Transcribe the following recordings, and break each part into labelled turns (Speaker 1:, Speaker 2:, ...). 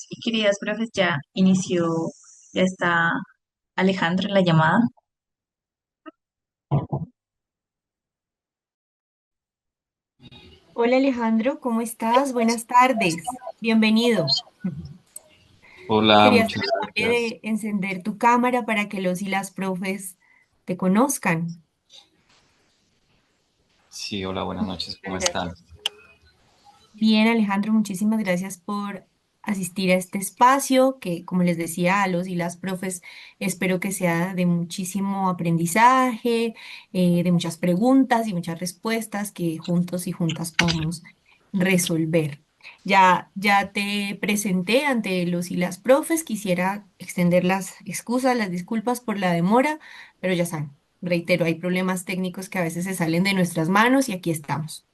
Speaker 1: Y queridas profes, ya está Alejandro en la llamada.
Speaker 2: Hola Alejandro, ¿cómo estás? Buenas tardes. Bienvenido.
Speaker 3: Hola,
Speaker 2: Quería ser
Speaker 3: muchas
Speaker 2: amable
Speaker 3: gracias.
Speaker 2: de encender tu cámara para que los y las profes te conozcan.
Speaker 3: Sí, hola, buenas noches, ¿cómo están?
Speaker 2: Bien, Alejandro, muchísimas gracias por asistir a este espacio que, como les decía a los y las profes, espero que sea de muchísimo aprendizaje, de muchas preguntas y muchas respuestas que juntos y juntas podamos resolver. Ya te presenté ante los y las profes, quisiera extender las excusas, las disculpas por la demora, pero ya saben, reitero, hay problemas técnicos que a veces se salen de nuestras manos y aquí estamos.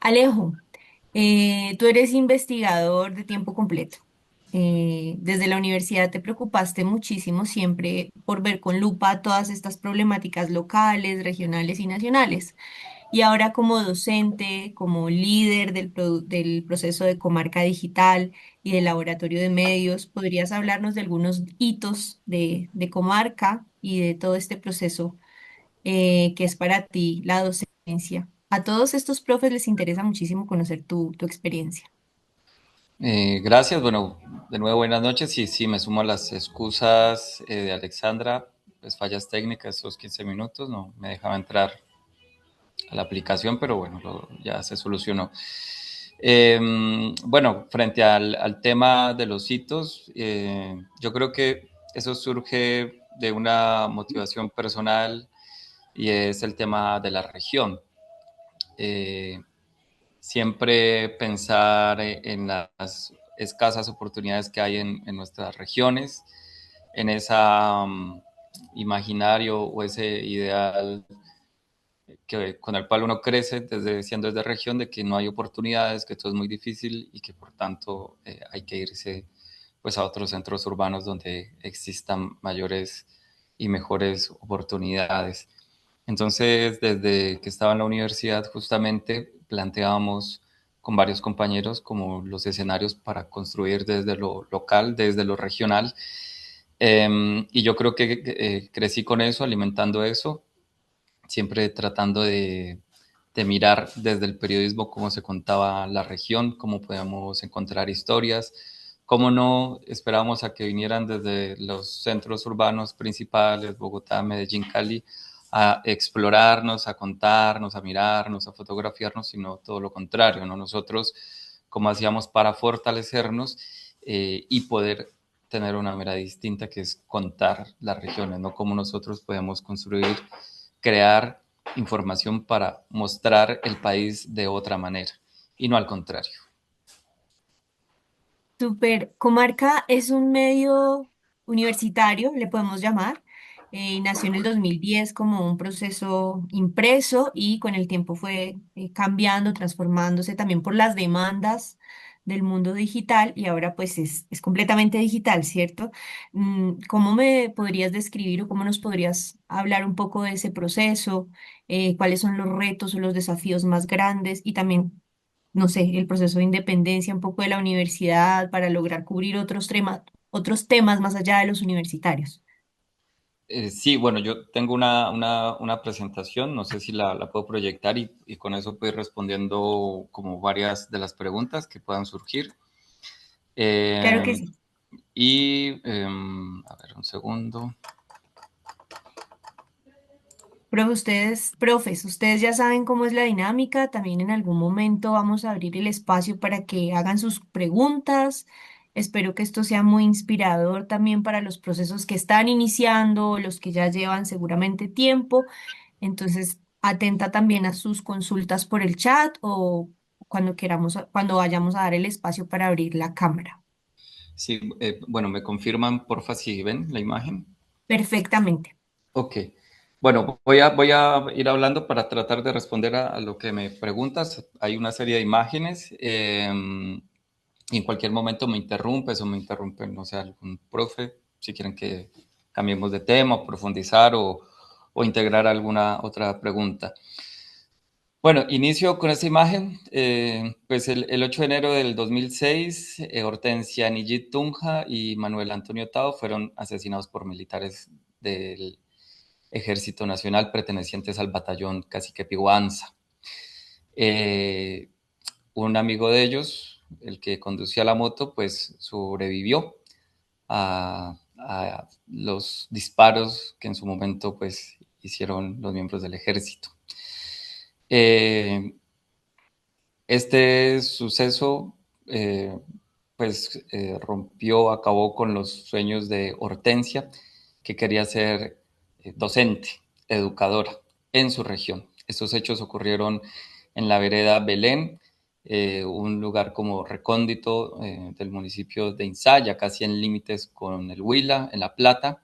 Speaker 2: Alejo. Tú eres investigador de tiempo completo. Desde la universidad te preocupaste muchísimo siempre por ver con lupa todas estas problemáticas locales, regionales y nacionales. Y ahora como docente, como líder del proceso de comarca digital y del laboratorio de medios, ¿podrías hablarnos de algunos hitos de comarca y de todo este proceso que es para ti la docencia? A todos estos profes les interesa muchísimo conocer tu experiencia.
Speaker 3: Gracias, bueno, de nuevo buenas noches y sí, me sumo a las excusas de Alexandra, pues fallas técnicas, esos 15 minutos, no me dejaba entrar a la aplicación, pero bueno, ya se solucionó. Bueno, frente al tema de los hitos, yo creo que eso surge de una motivación personal y es el tema de la región. Eh, Siempre pensar en las escasas oportunidades que hay en nuestras regiones, en esa imaginario o ese ideal con el cual uno crece siendo desde región, de que no hay oportunidades, que todo es muy difícil y que por tanto hay que irse pues a otros centros urbanos donde existan mayores y mejores oportunidades. Entonces, desde que estaba en la universidad, justamente planteábamos con varios compañeros como los escenarios para construir desde lo local, desde lo regional. Y yo creo que crecí con eso, alimentando eso, siempre tratando de mirar desde el periodismo cómo se contaba la región, cómo podíamos encontrar historias, cómo no esperábamos a que vinieran desde los centros urbanos principales, Bogotá, Medellín, Cali, a explorarnos, a contarnos, a mirarnos, a fotografiarnos, sino todo lo contrario, ¿no? Nosotros, como hacíamos para fortalecernos y poder tener una mirada distinta, que es contar las regiones, ¿no? Cómo nosotros podemos construir, crear información para mostrar el país de otra manera y no al contrario.
Speaker 2: Super, Comarca es un medio universitario, le podemos llamar. Nació en el 2010 como un proceso impreso y con el tiempo fue cambiando, transformándose también por las demandas del mundo digital y ahora pues es completamente digital, ¿cierto? ¿Cómo me podrías describir o cómo nos podrías hablar un poco de ese proceso? ¿Cuáles son los retos o los desafíos más grandes? Y también no sé, el proceso de independencia un poco de la universidad para lograr cubrir otros temas más allá de los universitarios.
Speaker 3: Sí, bueno, yo tengo una presentación, no sé si la puedo proyectar y con eso puedo ir respondiendo como varias de las preguntas que puedan surgir.
Speaker 2: Claro
Speaker 3: Eh,
Speaker 2: que sí.
Speaker 3: a ver, un segundo.
Speaker 2: Pero profes, ustedes ya saben cómo es la dinámica. También en algún momento vamos a abrir el espacio para que hagan sus preguntas. Espero que esto sea muy inspirador también para los procesos que están iniciando, los que ya llevan seguramente tiempo. Entonces, atenta también a sus consultas por el chat o cuando vayamos a dar el espacio para abrir la cámara.
Speaker 3: Sí, bueno, me confirman, porfa, si ven la imagen.
Speaker 2: Perfectamente.
Speaker 3: Ok. Bueno, voy a ir hablando para tratar de responder a lo que me preguntas. Hay una serie de imágenes y en cualquier momento me interrumpes o me interrumpen, no sé, algún profe, si quieren que cambiemos de tema, o profundizar o integrar alguna otra pregunta. Bueno, inicio con esta imagen. Pues el 8 de enero del 2006, Hortensia Niyit Tunja y Manuel Antonio Tao fueron asesinados por militares del Ejército Nacional pertenecientes al batallón Cacique Piguanza. Eh, un amigo de ellos, el que conducía la moto, pues sobrevivió a los disparos que en su momento pues hicieron los miembros del ejército. Eh, Este suceso rompió, acabó con los sueños de Hortensia, que quería ser docente, educadora en su región. Estos hechos ocurrieron en la vereda Belén, un lugar como recóndito del municipio de Insaya, casi en límites con el Huila, en La Plata.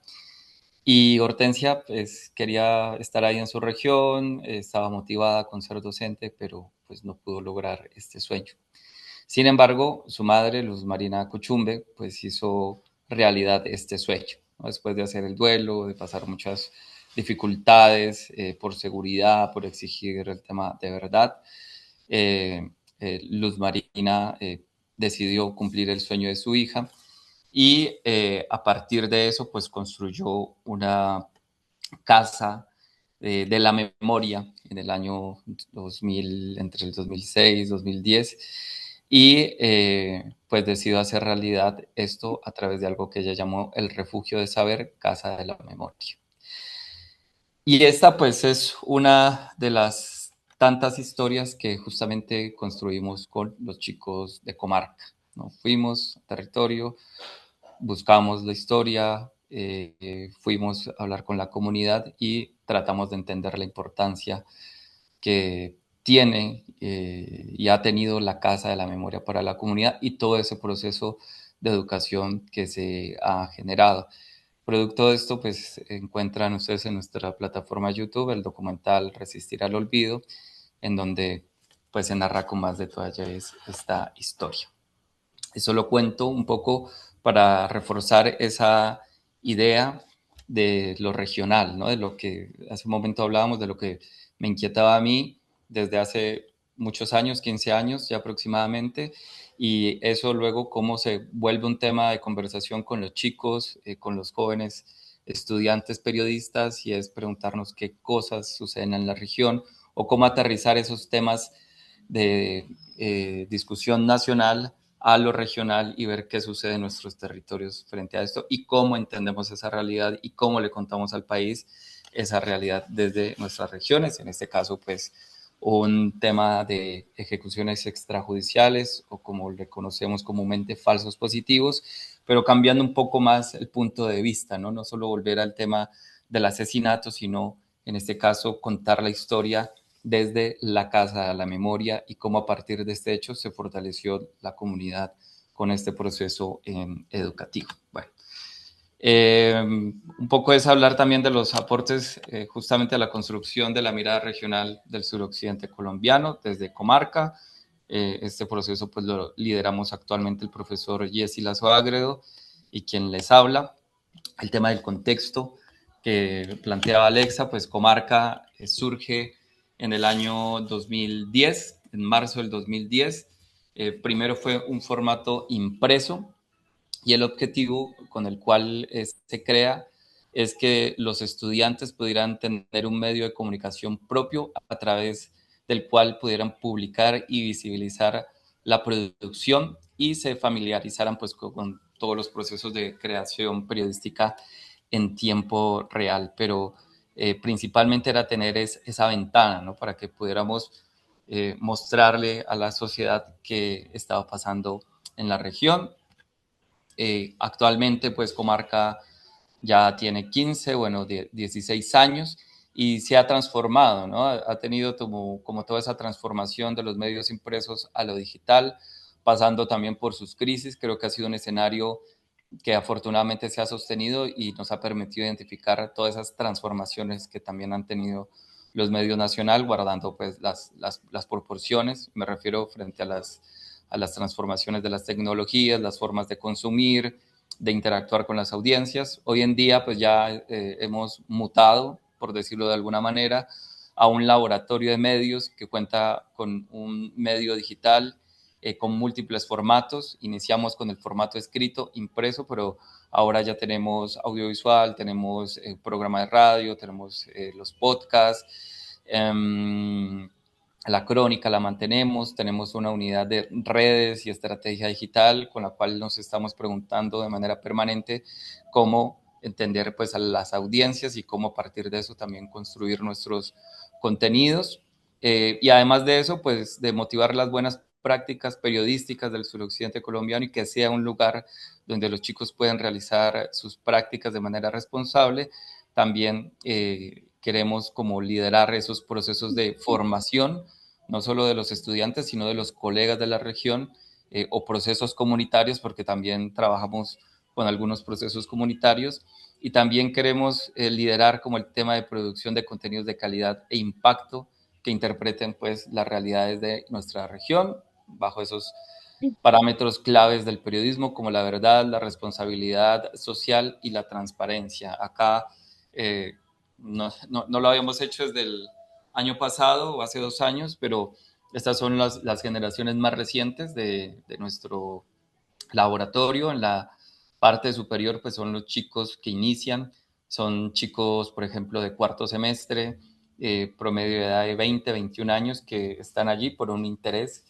Speaker 3: Y Hortensia pues quería estar ahí en su región, estaba motivada con ser docente, pero pues no pudo lograr este sueño. Sin embargo, su madre, Luz Marina Cuchumbe, pues hizo realidad este sueño, ¿no? Después de hacer el duelo, de pasar muchas dificultades por seguridad, por exigir el tema de verdad, eh, Luz Marina decidió cumplir el sueño de su hija y a partir de eso pues construyó una casa de la memoria en el año 2000, entre el 2006 y 2010, y pues decidió hacer realidad esto a través de algo que ella llamó el refugio de saber, Casa de la Memoria. Y esta pues es una de las tantas historias que justamente construimos con los chicos de Comarca, ¿no? Fuimos a territorio, buscamos la historia, fuimos a hablar con la comunidad y tratamos de entender la importancia que tiene y ha tenido la Casa de la Memoria para la comunidad y todo ese proceso de educación que se ha generado. Producto de esto, pues encuentran ustedes en nuestra plataforma YouTube el documental Resistir al Olvido, en donde pues se narra con más detalles esta historia. Eso lo cuento un poco para reforzar esa idea de lo regional, ¿no? De lo que hace un momento hablábamos, de lo que me inquietaba a mí desde hace muchos años, 15 años ya aproximadamente, y eso luego cómo se vuelve un tema de conversación con los chicos, con los jóvenes estudiantes periodistas, y es preguntarnos qué cosas suceden en la región o cómo aterrizar esos temas de discusión nacional a lo regional y ver qué sucede en nuestros territorios frente a esto y cómo entendemos esa realidad y cómo le contamos al país esa realidad desde nuestras regiones. En este caso, pues, un tema de ejecuciones extrajudiciales o como le conocemos comúnmente, falsos positivos, pero cambiando un poco más el punto de vista, ¿no? No solo volver al tema del asesinato, sino en este caso contar la historia desde la Casa de la Memoria y cómo a partir de este hecho se fortaleció la comunidad con este proceso educativo. Bueno, un poco es hablar también de los aportes justamente a la construcción de la mirada regional del suroccidente colombiano desde Comarca. Este proceso pues lo lideramos actualmente el profesor Jessy Lazo Agredo y quien les habla. El tema del contexto que planteaba Alexa, pues Comarca surge en el año 2010, en marzo del 2010. Primero fue un formato impreso y el objetivo con el cual se crea es que los estudiantes pudieran tener un medio de comunicación propio a través del cual pudieran publicar y visibilizar la producción y se familiarizaran pues con todos los procesos de creación periodística en tiempo real, pero principalmente era tener esa ventana, ¿no? Para que pudiéramos mostrarle a la sociedad qué estaba pasando en la región. Actualmente, pues Comarca ya tiene 15, bueno, 16 años y se ha transformado, ¿no? Ha tenido como toda esa transformación de los medios impresos a lo digital, pasando también por sus crisis. Creo que ha sido un escenario que afortunadamente se ha sostenido y nos ha permitido identificar todas esas transformaciones que también han tenido los medios nacional, guardando pues las proporciones, me refiero frente a las transformaciones de las tecnologías, las formas de consumir, de interactuar con las audiencias. Hoy en día pues ya hemos mutado, por decirlo de alguna manera, a un laboratorio de medios que cuenta con un medio digital con múltiples formatos. Iniciamos con el formato escrito, impreso, pero ahora ya tenemos audiovisual, tenemos programa de radio, tenemos los podcasts, la crónica la mantenemos, tenemos una unidad de redes y estrategia digital con la cual nos estamos preguntando de manera permanente cómo entender pues a las audiencias y cómo a partir de eso también construir nuestros contenidos. Y además de eso, pues de motivar las buenas prácticas periodísticas del suroccidente colombiano y que sea un lugar donde los chicos pueden realizar sus prácticas de manera responsable. También queremos como liderar esos procesos de formación, no solo de los estudiantes, sino de los colegas de la región o procesos comunitarios, porque también trabajamos con algunos procesos comunitarios. Y también queremos liderar como el tema de producción de contenidos de calidad e impacto que interpreten pues las realidades de nuestra región bajo esos parámetros claves del periodismo como la verdad, la responsabilidad social y la transparencia. Acá no lo habíamos hecho desde el año pasado o hace 2 años, pero estas son las generaciones más recientes de nuestro laboratorio. En la parte superior pues son los chicos que inician, son chicos por ejemplo de cuarto semestre, promedio de edad de 20, 21 años que están allí por un interés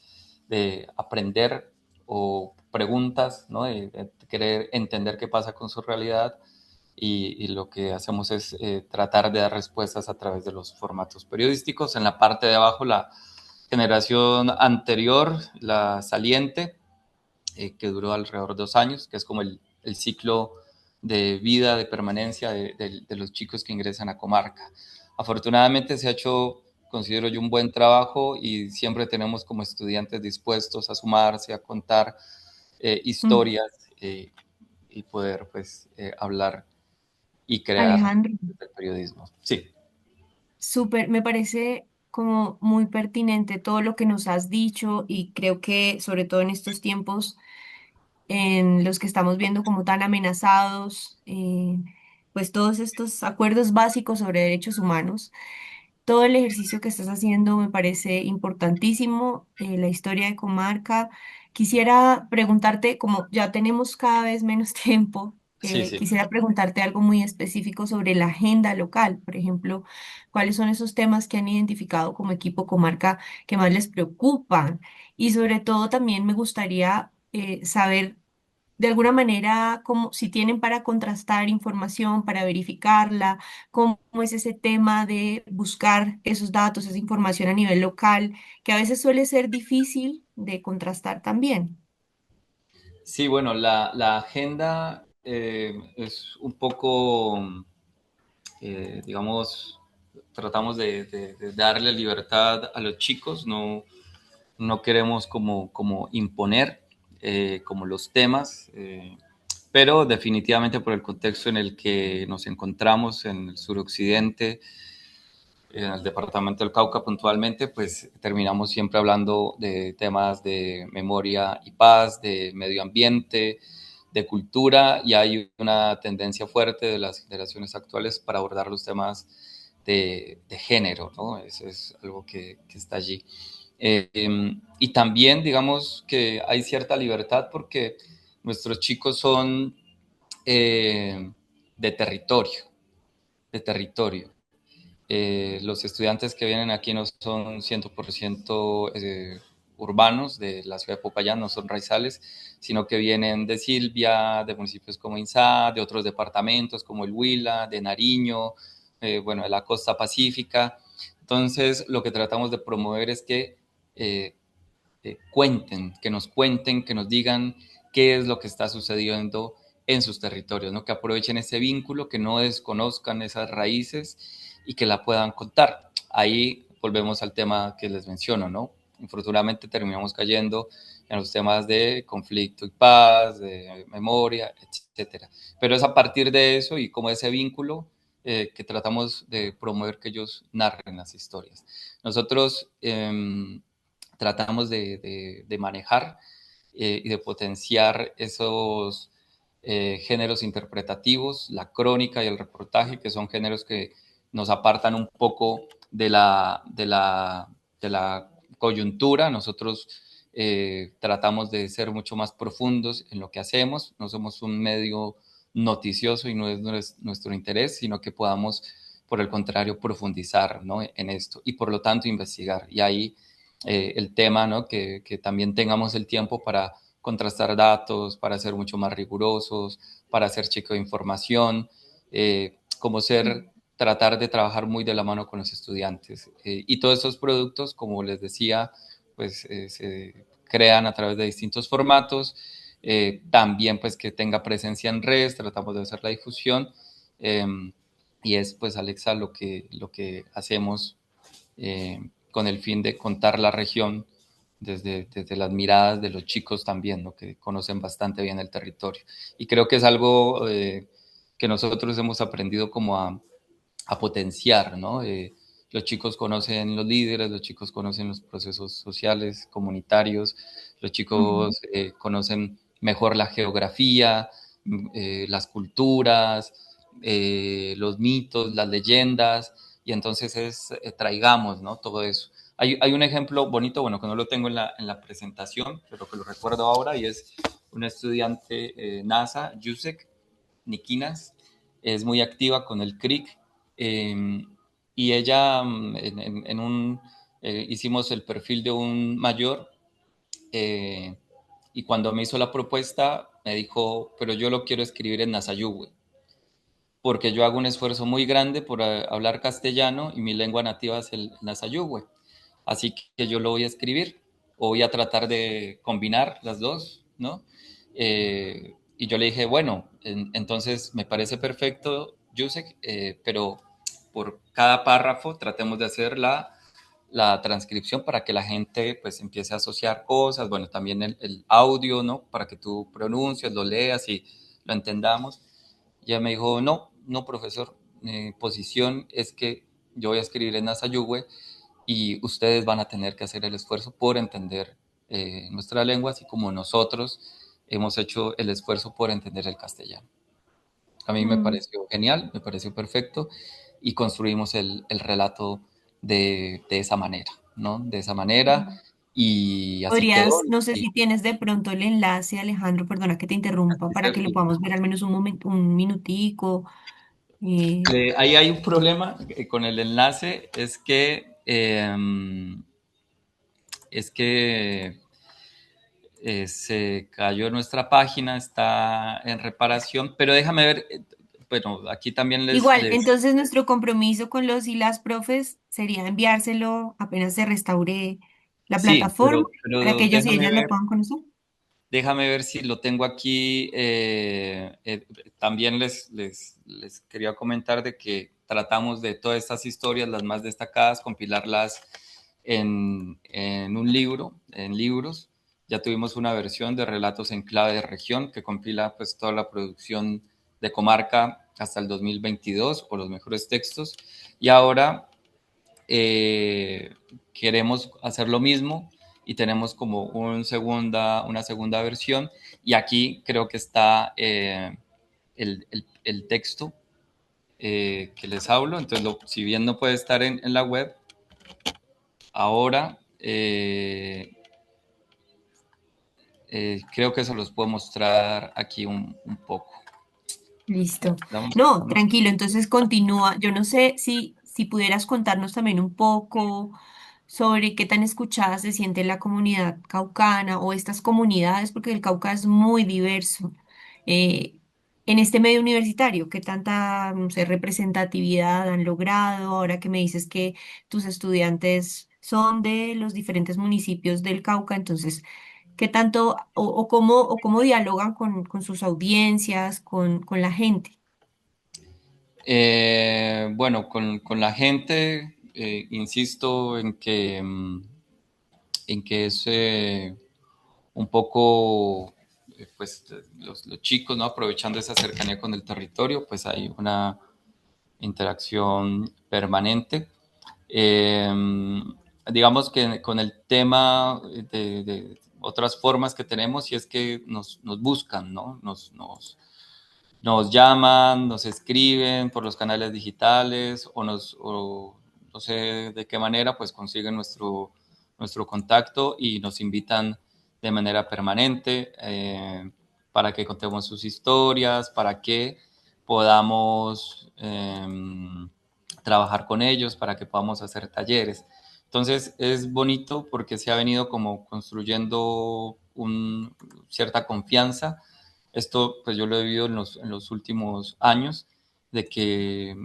Speaker 3: de aprender o preguntas, ¿no? De querer entender qué pasa con su realidad y lo que hacemos es tratar de dar respuestas a través de los formatos periodísticos. En la parte de abajo la generación anterior, la saliente, que duró alrededor de 2 años, que es como el ciclo de vida, de permanencia de los chicos que ingresan a comarca. Afortunadamente se ha hecho, considero yo, un buen trabajo y siempre tenemos como estudiantes dispuestos a sumarse, a contar
Speaker 2: Mm.
Speaker 3: historias y poder pues hablar y crear
Speaker 2: Alejandro,
Speaker 3: el periodismo. Sí,
Speaker 2: súper, me parece como muy pertinente todo lo que nos has dicho y creo que sobre todo en estos tiempos en los que estamos viendo como tan amenazados, pues todos estos acuerdos básicos sobre derechos humanos. Todo el ejercicio que estás haciendo me parece importantísimo, la historia de comarca. Quisiera preguntarte, como ya tenemos cada vez menos tiempo,
Speaker 3: sí, sí.
Speaker 2: quisiera preguntarte algo muy específico sobre la agenda local. Por ejemplo, ¿cuáles son esos temas que han identificado como equipo comarca que más les preocupan? Y sobre todo también me gustaría saber de alguna manera, como si tienen para contrastar información, para verificarla, cómo es ese tema de buscar esos datos, esa información a nivel local, que a veces suele ser difícil de contrastar también.
Speaker 3: Sí, bueno, la agenda es un poco, digamos, tratamos de darle libertad a los chicos, no queremos como imponer como los temas, pero definitivamente por el contexto en el que nos encontramos en el suroccidente, en el departamento del Cauca puntualmente, pues terminamos siempre hablando de temas de memoria y paz, de medio ambiente, de cultura, y hay una tendencia fuerte de las generaciones actuales para abordar los temas de género, ¿no? Eso es algo que está allí. Y también, digamos que hay cierta libertad porque nuestros chicos son eh, de territorio, de territorio. Los estudiantes que vienen aquí no son 100% urbanos de la ciudad de Popayán, no son raizales, sino que vienen de Silvia, de municipios como Insá, de otros departamentos como el Huila, de Nariño, bueno, de la costa pacífica. Entonces, lo que tratamos de promover es que eh, cuenten, que nos digan qué es lo que está sucediendo en sus territorios, ¿no? Que aprovechen ese vínculo, que no desconozcan esas raíces y que la puedan contar. Ahí volvemos al tema que les menciono, ¿no? Infortunadamente terminamos cayendo en los temas de conflicto y paz, de memoria, etcétera. Pero es a partir de eso y como ese vínculo que tratamos de promover que ellos narren las historias. Nosotros tratamos de manejar y de potenciar esos géneros interpretativos, la crónica y el reportaje, que son géneros que nos apartan un poco de la, de la, de la coyuntura. Nosotros tratamos de ser mucho más profundos en lo que hacemos. No somos un medio noticioso y no es nuestro interés, sino que podamos, por el contrario, profundizar, ¿no?, en esto y por lo tanto investigar. Y ahí el tema, ¿no?, que también tengamos el tiempo para contrastar datos, para ser mucho más rigurosos, para hacer chequeo de información, como ser, tratar de trabajar muy de la mano con los estudiantes. Y todos estos productos, como les decía, pues se crean a través de distintos formatos. También pues que tenga presencia en redes, tratamos de hacer la difusión. eh, y es pues, Alexa, lo que hacemos con el fin de contar la región desde las miradas de los chicos también, ¿no?, que conocen bastante bien el territorio. Y creo que es algo que nosotros hemos aprendido como a potenciar, ¿no? Los chicos conocen los líderes, los chicos conocen los procesos sociales, comunitarios, los
Speaker 2: Ujú.
Speaker 3: chicos conocen mejor la geografía, las culturas, los mitos, las leyendas, y entonces traigamos, ¿no?, todo eso. Hay un ejemplo bonito, bueno, que no lo tengo en la presentación, pero que lo recuerdo ahora, y es una estudiante NASA, Yusek Nikinas, es muy activa con el CRIC, y ella hicimos el perfil de un mayor, eh, y cuando me hizo la propuesta me dijo, pero yo lo quiero escribir en Nasayugüe, porque yo hago un esfuerzo muy grande por hablar castellano y mi lengua nativa es el Nasayugüe. Así que yo lo voy a escribir o voy a tratar de combinar las dos, ¿no? Y yo le dije, bueno, entonces me parece perfecto, Yusek, pero por cada párrafo tratemos de hacer la transcripción para que la gente pues empiece a asociar cosas, bueno, también el audio, ¿no?, para que tú pronuncies, lo leas y lo entendamos. Y ella me dijo, no, no, profesor, mi posición es que yo voy a escribir en Nasayugüe y ustedes van a tener que hacer el esfuerzo por entender nuestra lengua, así como nosotros hemos hecho el esfuerzo por entender el castellano. A mí me
Speaker 2: Mm.
Speaker 3: pareció genial, me pareció perfecto y construimos el relato de esa manera, ¿no? De esa manera y así quedó.
Speaker 2: Podrías, no sé
Speaker 3: Y
Speaker 2: si tienes de pronto el enlace, Alejandro, perdona que te interrumpa, para que lo podamos ver al menos un momento, un minutico. eh,
Speaker 3: ahí hay un problema con el enlace, es que se cayó nuestra página, está en reparación, pero déjame ver, bueno, aquí también
Speaker 2: Igual, entonces nuestro compromiso con los y las profes sería enviárselo apenas se restaure la
Speaker 3: sí,
Speaker 2: plataforma para que
Speaker 3: pero
Speaker 2: ellos y ellas lo puedan conocer.
Speaker 3: déjame ver si lo tengo aquí. También les quería comentar de que tratamos de todas estas historias, las más destacadas, compilarlas en un libro, en libros. Ya tuvimos una versión de Relatos en Clave de Región que compila pues toda la producción de Comarca hasta el 2022 o los mejores textos. Y ahora eh, queremos hacer lo mismo y tenemos como una segunda versión, y aquí creo que está el texto que les hablo. Entonces si bien no puede estar en la web ahora, creo que se los puedo mostrar aquí un poco.
Speaker 2: Listo.
Speaker 3: Damos,
Speaker 2: No,
Speaker 3: damos.
Speaker 2: tranquilo, entonces continúa. Yo no sé si pudieras contarnos también un poco sobre qué tan escuchada se siente la comunidad caucana o estas comunidades, porque el Cauca es muy diverso. eh, en este medio universitario, qué tanta, no sé, representatividad han logrado, ahora que me dices que tus estudiantes son de los diferentes municipios del Cauca, entonces qué tanto o cómo dialogan con sus audiencias, con la gente.
Speaker 3: Bueno, con la gente, insisto en que es un poco, pues, los chicos, ¿no?, aprovechando esa cercanía con el territorio, pues hay una interacción permanente. Eh, digamos que con el tema de otras formas que tenemos, y es que nos buscan, ¿no? Nos llaman, nos escriben por los canales digitales o no sé de qué manera, pues consiguen nuestro contacto y nos invitan de manera permanente para que contemos sus historias, para que podamos trabajar con ellos, para que podamos hacer talleres. Entonces es bonito porque se ha venido como construyendo cierta confianza. Esto pues yo lo he vivido en los últimos años, de que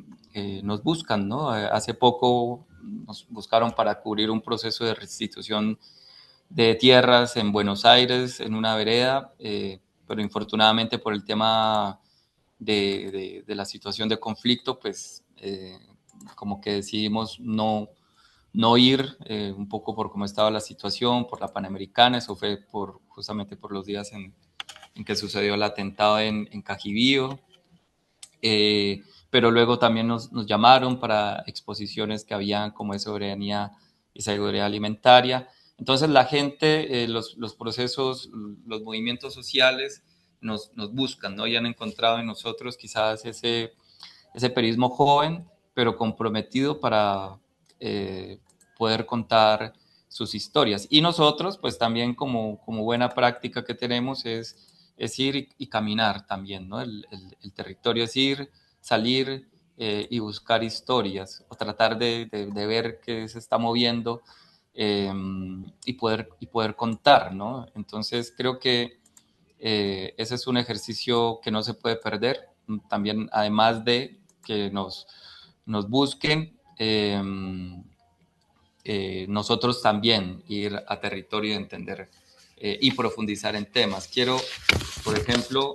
Speaker 3: nos buscan, ¿no? Hace poco nos buscaron para cubrir un proceso de restitución de tierras en Buenos Aires, en una vereda, pero infortunadamente por el tema de la situación de conflicto, pues como que decidimos no ir, un poco por cómo estaba la situación, por la Panamericana, eso fue justamente por los días en que sucedió el atentado en Cajibío, pero luego también nos llamaron para exposiciones que habían como de soberanía y seguridad alimentaria. Entonces la gente, los procesos, los movimientos sociales nos buscan, ¿no? Y han encontrado en nosotros quizás ese periodismo joven, pero comprometido para poder contar sus historias. Y nosotros, pues también como buena práctica que tenemos es ir y caminar también, ¿no? El territorio es ir, salir y buscar historias o tratar de ver qué se está moviendo y poder contar, ¿no? Entonces creo que ese es un ejercicio que no se puede perder. También, además de que nos busquen, nosotros también ir a territorio y entender y profundizar en temas. Quiero, por ejemplo,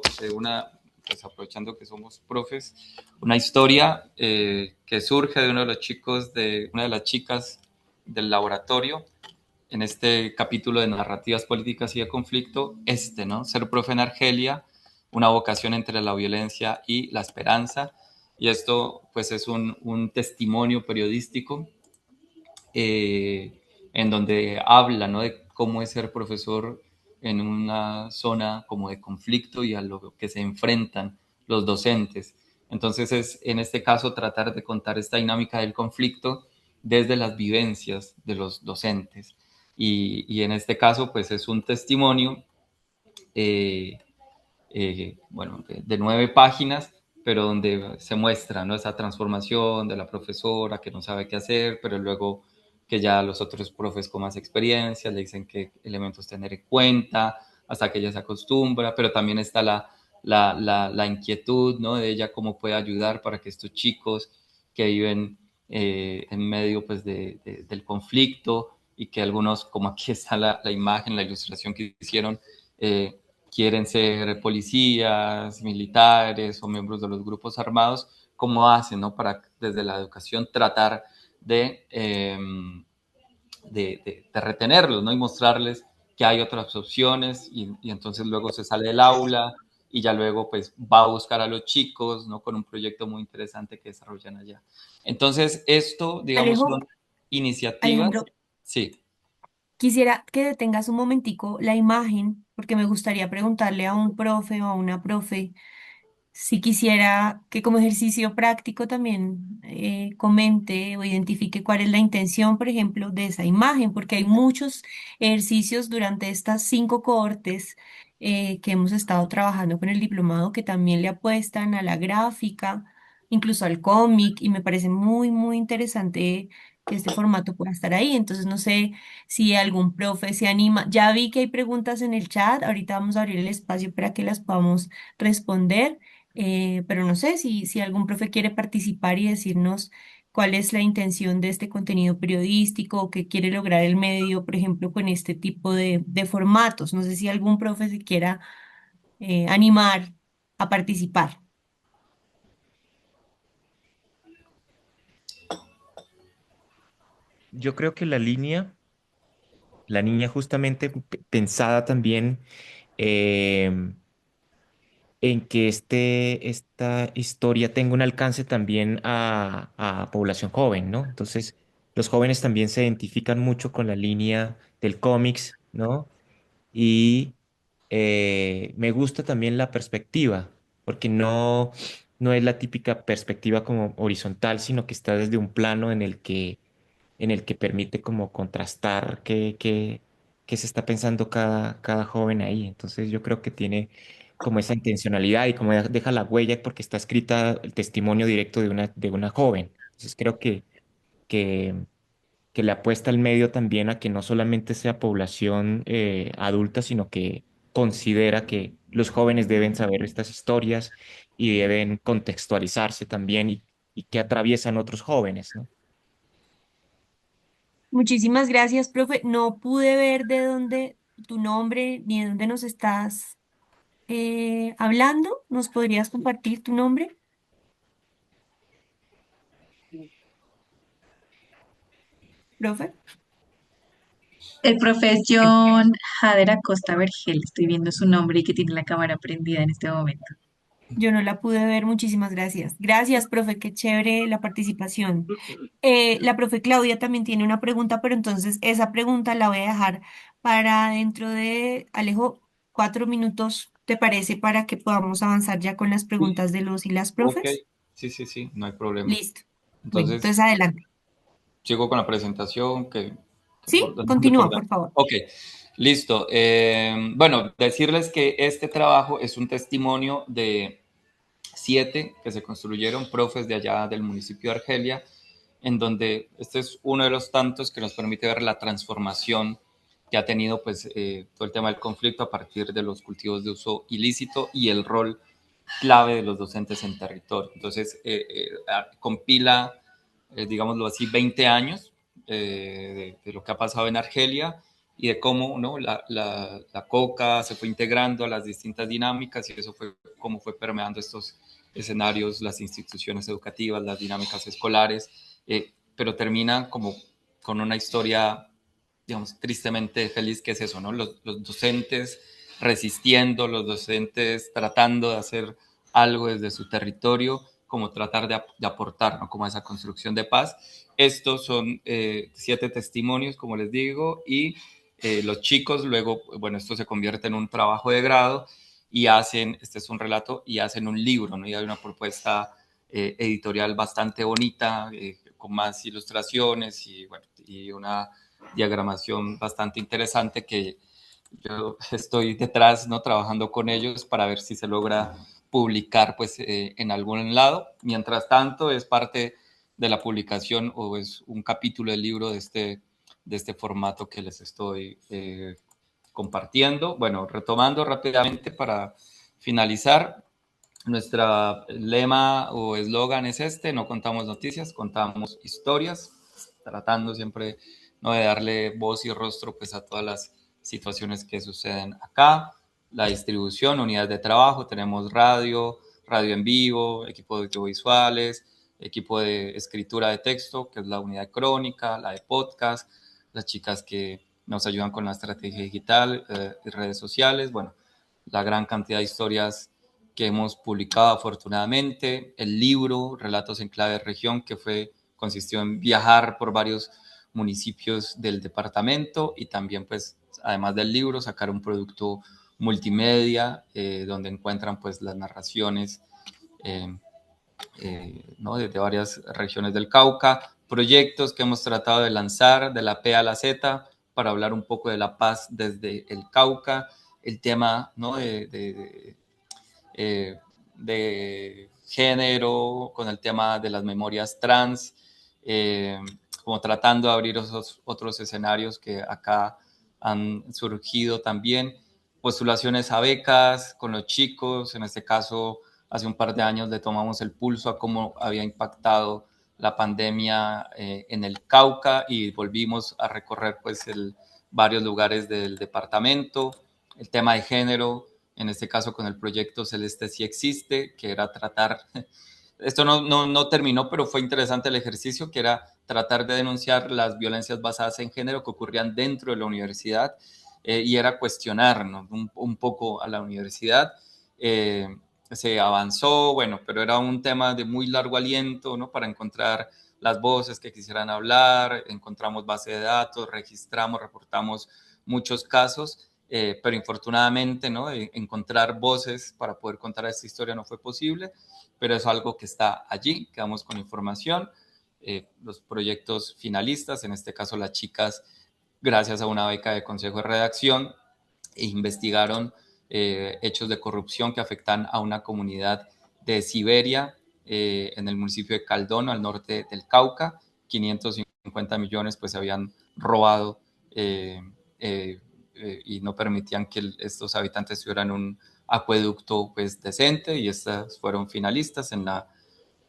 Speaker 3: pues aprovechando que somos profes, una historia que surge de uno de los chicos, de una de las chicas del laboratorio, en este capítulo de narrativas políticas y de conflicto, ¿no? Ser profe en Argelia, una vocación entre la violencia y la esperanza. Y esto, pues, es un testimonio periodístico en donde habla, ¿no? De cómo es ser profesor en una zona como de conflicto y a lo que se enfrentan los docentes. Entonces es en este caso tratar de contar esta dinámica del conflicto desde las vivencias de los docentes. Y en este caso pues es un testimonio eh, bueno, de 9 páginas, pero donde se muestra, ¿no? Esa transformación de la profesora que no sabe qué hacer, pero luego que ya los otros profes con más experiencia le dicen qué elementos tener en cuenta, hasta que ella se acostumbra, pero también está la inquietud, ¿no? De ella, cómo puede ayudar para que estos chicos que viven en medio pues, del conflicto y que algunos, como aquí está la imagen, la ilustración que hicieron, quieren ser policías, militares o miembros de los grupos armados, cómo hacen, ¿no? Para desde la educación tratar de retenerlos, ¿no? Y mostrarles que hay otras opciones y entonces luego se sale del aula y ya luego pues va a buscar a los chicos, ¿no? Con un proyecto muy interesante que desarrollan allá. Entonces esto, digamos,
Speaker 2: Alejo,
Speaker 3: son iniciativas,
Speaker 2: Alejandro,
Speaker 3: sí.
Speaker 2: quisiera que detengas un momentico la imagen, porque me gustaría preguntarle a un profe o a una profe si quisiera que como ejercicio práctico también comente o identifique cuál es la intención, por ejemplo, de esa imagen, porque hay muchos ejercicios durante estas 5 cohortes que hemos estado trabajando con el diplomado que también le apuestan a la gráfica, incluso al cómic, y me parece muy, muy interesante que este formato pueda estar ahí. Entonces, no sé si algún profe se anima. Ya vi que hay preguntas en el chat, ahorita vamos a abrir el espacio para que las podamos responder. Pero no sé si algún profe quiere participar y decirnos cuál es la intención de este contenido periodístico o qué quiere lograr el medio, por ejemplo, con este tipo de formatos. No sé si algún profe se quiera animar a participar.
Speaker 4: Yo creo que la línea justamente pensada también em, en que esta historia tenga un alcance también a población joven, ¿no? Entonces, los jóvenes también se identifican mucho con la línea del cómics, ¿no? Y me gusta también la perspectiva, porque no es la típica perspectiva como horizontal, sino que está desde un plano en el que en el que permite como contrastar qué se está pensando cada joven ahí. Entonces yo creo que tiene como esa intencionalidad y como deja la huella porque está escrita el testimonio directo de una joven. Entonces creo que, que le apuesta al medio también a que no solamente sea población adulta, sino que considera que los jóvenes deben saber estas historias y deben contextualizarse también y que atraviesan otros jóvenes, ¿no?
Speaker 2: Muchísimas gracias, profe. No pude ver de dónde tu nombre ni de dónde nos estás hablando. ¿Nos podrías compartir tu nombre, profe?
Speaker 1: El profe es John Jader Acosta Vergel, estoy viendo su nombre y que tiene la cámara prendida en este momento.
Speaker 2: Yo no la pude ver, muchísimas gracias. Gracias, profe, qué chévere la participación. La profe Claudia también tiene una pregunta, pero entonces esa pregunta la voy a dejar para dentro de, Alejo, 4 minutos, ¿te parece? Para que podamos avanzar ya con las
Speaker 3: Sí,
Speaker 2: preguntas de los y las
Speaker 3: ok,
Speaker 2: profes.
Speaker 3: sí, no hay problema.
Speaker 2: Listo. Bueno,
Speaker 3: Entonces,
Speaker 2: entonces adelante.
Speaker 3: sigo con la presentación,
Speaker 2: ¿Sí?
Speaker 3: ¿dónde por
Speaker 2: Continúa,
Speaker 3: dónde?
Speaker 2: por favor.
Speaker 3: Ok, listo. Bueno, decirles que este trabajo es un testimonio de 7 que se construyeron profes de allá del municipio de Argelia, en donde este es uno de los tantos que nos permite ver la transformación que ha tenido pues todo el tema del conflicto a partir de los cultivos de uso ilícito y el rol clave de los docentes en territorio. Entonces, compila, digámoslo así, 20 años de lo que ha pasado en Argelia y de cómo, ¿no?, la coca se fue integrando a las distintas dinámicas y eso fue cómo fue permeando estos escenarios, las instituciones educativas, las dinámicas escolares, pero termina como con una historia, digamos, tristemente feliz, que es eso, ¿no? Los docentes resistiendo, los docentes tratando de hacer algo desde su territorio, como tratar de aportar, ¿no?, como a esa construcción de paz. Estos son 7 testimonios, como les digo, y los chicos luego, bueno, esto se convierte en un trabajo de grado y hacen, este es un relato, y hacen un libro, ¿no? Y hay una propuesta editorial bastante bonita, con más ilustraciones y, bueno, y una diagramación bastante interesante que yo estoy detrás, ¿no?, trabajando con ellos para ver si se logra publicar pues en algún lado. Mientras tanto, es parte de la publicación o es un capítulo del libro de este formato que les estoy compartiendo. Bueno, retomando rápidamente para finalizar, nuestro lema o eslogan es este: no contamos noticias, contamos historias, tratando siempre, ¿no?, de darle voz y rostro pues a todas las situaciones que suceden acá. La distribución, unidades de trabajo, tenemos radio, radio en vivo, equipo de audiovisuales, equipo de escritura de texto, que es la unidad de crónica, la de podcast, las chicas que nos ayudan con la estrategia digital y redes sociales, bueno, la gran cantidad de historias que hemos publicado afortunadamente, el libro Relatos en Clave de Región, que consistió en viajar por varios municipios del departamento y también, pues, además del libro, sacar un producto multimedia donde encuentran pues las narraciones eh, ¿no?, de varias regiones del Cauca, proyectos que hemos tratado de lanzar de la P a la Z para hablar un poco de la paz desde el Cauca, el tema, ¿no?, de género, con el tema de las memorias trans, eh, como tratando de abrir esos otros escenarios que acá han surgido también, postulaciones a becas con los chicos, en este caso hace un par de años le tomamos el pulso a cómo había impactado la pandemia en el Cauca y volvimos a recorrer pues varios lugares del departamento, el tema de género, en este caso con el proyecto Celeste sí existe, que era tratar, esto no terminó, pero fue interesante el ejercicio, que era tratar de denunciar las violencias basadas en género que ocurrían dentro de la universidad y era cuestionarnos un poco a la universidad. Se avanzó, bueno, pero era un tema de muy largo aliento, ¿no?, para encontrar las voces que quisieran hablar, encontramos base de datos, registramos, reportamos muchos casos, pero infortunadamente, ¿no?, encontrar voces para poder contar esta historia no fue posible, pero es algo que está allí, quedamos con información. los proyectos finalistas, en este caso las chicas, gracias a una beca de consejo de redacción, investigaron hechos de corrupción que afectan a una comunidad de Siberia, en el municipio de Caldono, al norte del Cauca. 550 millones pues se habían robado y no permitían que estos habitantes tuvieran un acueducto pues decente, y estas fueron finalistas en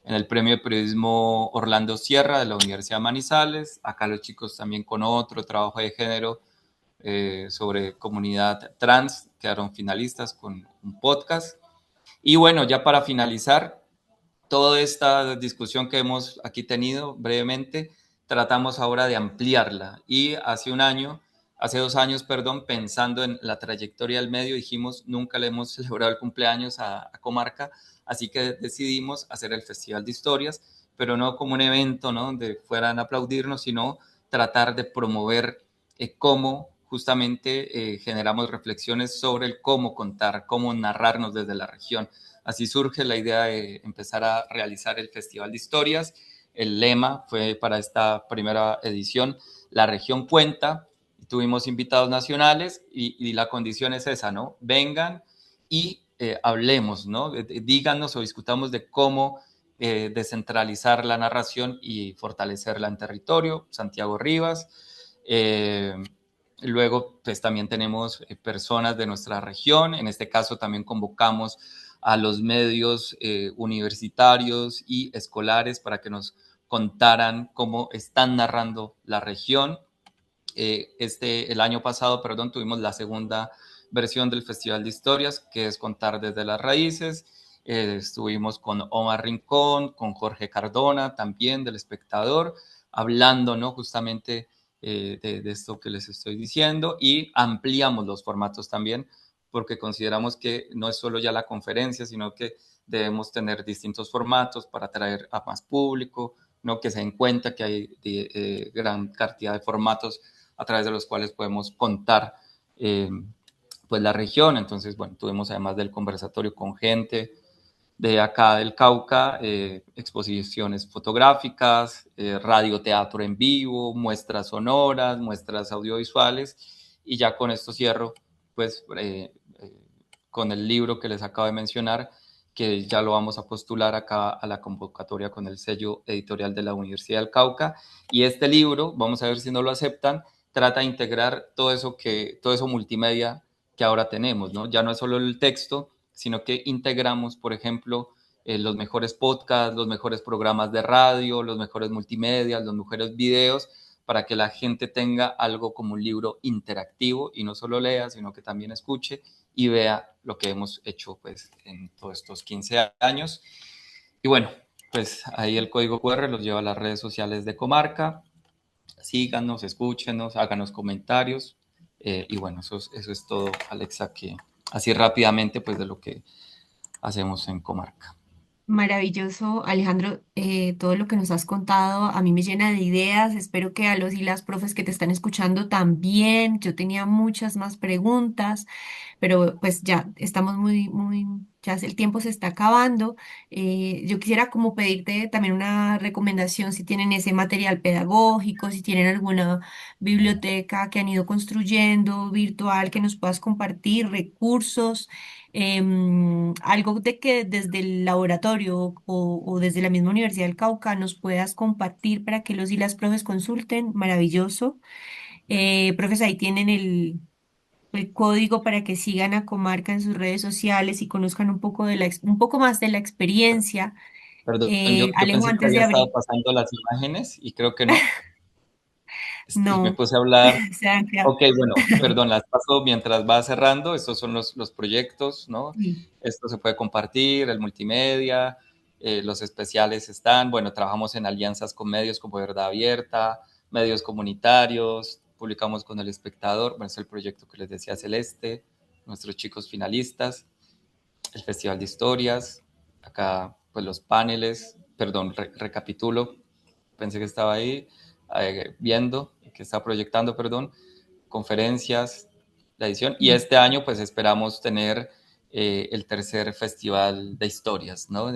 Speaker 3: el premio de periodismo Orlando Sierra de la Universidad de Manizales. Acá los chicos también con otro trabajo de género sobre comunidad trans quedaron finalistas con un podcast. Y bueno, ya para finalizar toda esta discusión que hemos aquí tenido brevemente, tratamos ahora de ampliarla, y hace 2 años, perdón, pensando en la trayectoria del medio, dijimos nunca le hemos celebrado el cumpleaños a Comarca, así que decidimos hacer el Festival de Historias, pero no como un evento, ¿no?, donde fueran a aplaudirnos, sino tratar de promover cómo justamente generamos reflexiones sobre el cómo contar, cómo narrarnos desde la región. Así surge la idea de empezar a realizar el Festival de Historias. El lema fue para esta primera edición: la región cuenta. Tuvimos invitados nacionales y la condición es esa, ¿no? Vengan y hablemos, ¿no? Díganos o discutamos de cómo descentralizar la narración y fortalecerla en territorio. Santiago Rivas. Luego, pues también tenemos personas de nuestra región. En este caso también convocamos a los medios universitarios y escolares para que nos contaran cómo están narrando la región. El año pasado, perdón, tuvimos la segunda versión del Festival de Historias, que es Contar desde las Raíces. Estuvimos con Omar Rincón, con Jorge Cardona, también del Espectador, hablando, ¿no?, justamente de esto que les estoy diciendo, y ampliamos los formatos también, porque consideramos que no es solo ya la conferencia, sino que debemos tener distintos formatos para atraer a más público, ¿no?, que se den cuenta que hay gran cantidad de formatos a través de los cuales podemos contar pues la región. Entonces, bueno, tuvimos además del conversatorio con gente de acá del Cauca, exposiciones fotográficas, radioteatro en vivo, muestras sonoras, muestras audiovisuales, y ya con esto cierro, pues con el libro que les acabo de mencionar, que ya lo vamos a postular acá a la convocatoria con el sello editorial de la Universidad del Cauca. Y este libro, vamos a ver si no lo aceptan, trata de integrar todo eso multimedia que ahora tenemos, ¿no? Ya no es solo el texto, sino que integramos, por ejemplo, los mejores podcasts, los mejores programas de radio, los mejores multimedia, los mejores videos, para que la gente tenga algo como un libro interactivo y no solo lea, sino que también escuche y vea lo que hemos hecho pues en todos estos 15 años. Y bueno, pues ahí el código QR los lleva a las redes sociales de Comarca. Síganos, escúchenos, háganos comentarios. Y bueno, eso es todo, Alexa, que así rápidamente pues de lo que hacemos en Comarca.
Speaker 2: Maravilloso, Alejandro, todo lo que nos has contado a mí me llena de ideas. Espero que a los y las profes que te están escuchando también. Yo tenía muchas más preguntas, pero pues ya estamos ya el tiempo se está acabando. Yo quisiera como pedirte también una recomendación si tienen ese material pedagógico, si tienen alguna biblioteca que han ido construyendo virtual que nos puedas compartir, recursos, algo de que desde el laboratorio o desde la misma Universidad del Cauca nos puedas compartir para que los y las profes consulten. Maravilloso. Profes, ahí tienen el código para que sigan a Comarca en sus redes sociales y conozcan un poco un poco más de la experiencia.
Speaker 3: Perdón, yo
Speaker 2: Alejo,
Speaker 3: pensé que
Speaker 2: antes
Speaker 3: había
Speaker 2: de
Speaker 3: estado
Speaker 2: abrir.
Speaker 3: pasando las imágenes y creo que no. Y me
Speaker 2: No,
Speaker 3: puse a hablar.
Speaker 2: se han quedado.
Speaker 3: Ok, bueno, perdón, las paso mientras va cerrando. Estos son los proyectos, ¿no?
Speaker 2: Sí.
Speaker 3: Esto se puede compartir, el multimedia, los especiales están. Bueno, trabajamos en alianzas con medios como Verdad Abierta, medios comunitarios, publicamos con El Espectador. Bueno, es el proyecto que les decía Celeste, nuestros chicos finalistas, el Festival de Historias, acá pues los paneles, perdón, recapitulo, pensé que estaba ahí viendo, que está proyectando, perdón, conferencias, la edición, y
Speaker 2: Sí.
Speaker 3: este año pues esperamos tener el tercer festival de historias, ¿no?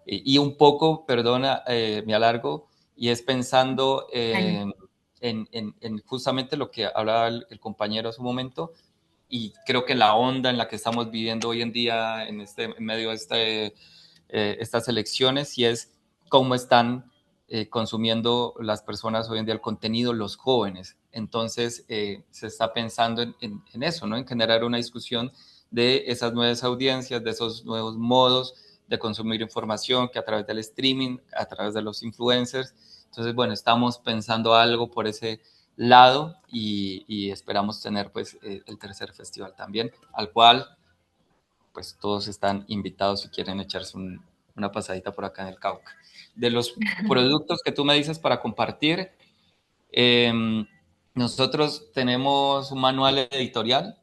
Speaker 3: Y un poco, perdona, me alargo, y es pensando
Speaker 2: Dale.
Speaker 3: en justamente lo que hablaba el compañero hace un momento, y creo que la onda en la que estamos viviendo hoy en día en medio de estas elecciones, y es cómo están consumiendo las personas hoy en día el contenido, los jóvenes. Entonces, se está pensando en eso, ¿no? En generar una discusión de esas nuevas audiencias, de esos nuevos modos de consumir información, que a través del streaming, a través de los influencers. Entonces, bueno, estamos pensando algo por ese lado, y esperamos tener pues el tercer festival también, al cual pues todos están invitados si quieren echarse una pasadita por acá en el Cauca. De los productos que tú me dices para compartir, eh, nosotros tenemos un manual editorial,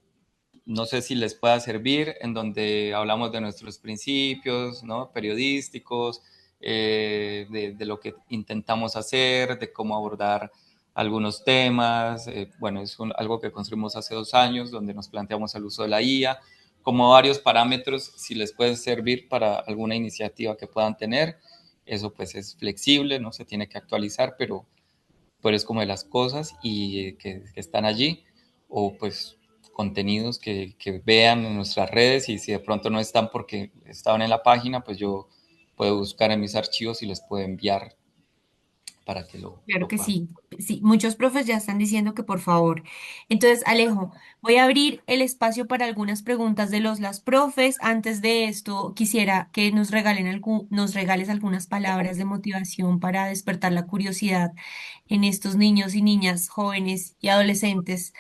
Speaker 3: no sé si les pueda servir, en donde hablamos de nuestros principios, ¿no? Periodísticos, de lo que intentamos hacer, de cómo abordar algunos temas. Bueno, es algo que construimos hace 2 años, donde nos planteamos el uso de la IA, como varios parámetros, si les puede servir para alguna iniciativa que puedan tener. Eso pues es flexible, no se tiene que actualizar, pero es como de las cosas y que están allí, o pues contenidos que vean en nuestras redes, y si de pronto no están porque estaban en la página, pues yo puedo buscar en mis archivos y les puedo enviar para que
Speaker 2: Claro
Speaker 3: lo
Speaker 2: que
Speaker 3: puedan.
Speaker 2: sí. Sí, muchos profes ya están diciendo que por favor. Entonces, Alejo, voy a abrir el espacio para algunas preguntas de las profes. Antes de esto, quisiera que nos regales algunas palabras de motivación para despertar la curiosidad en estos niños y niñas, jóvenes y adolescentes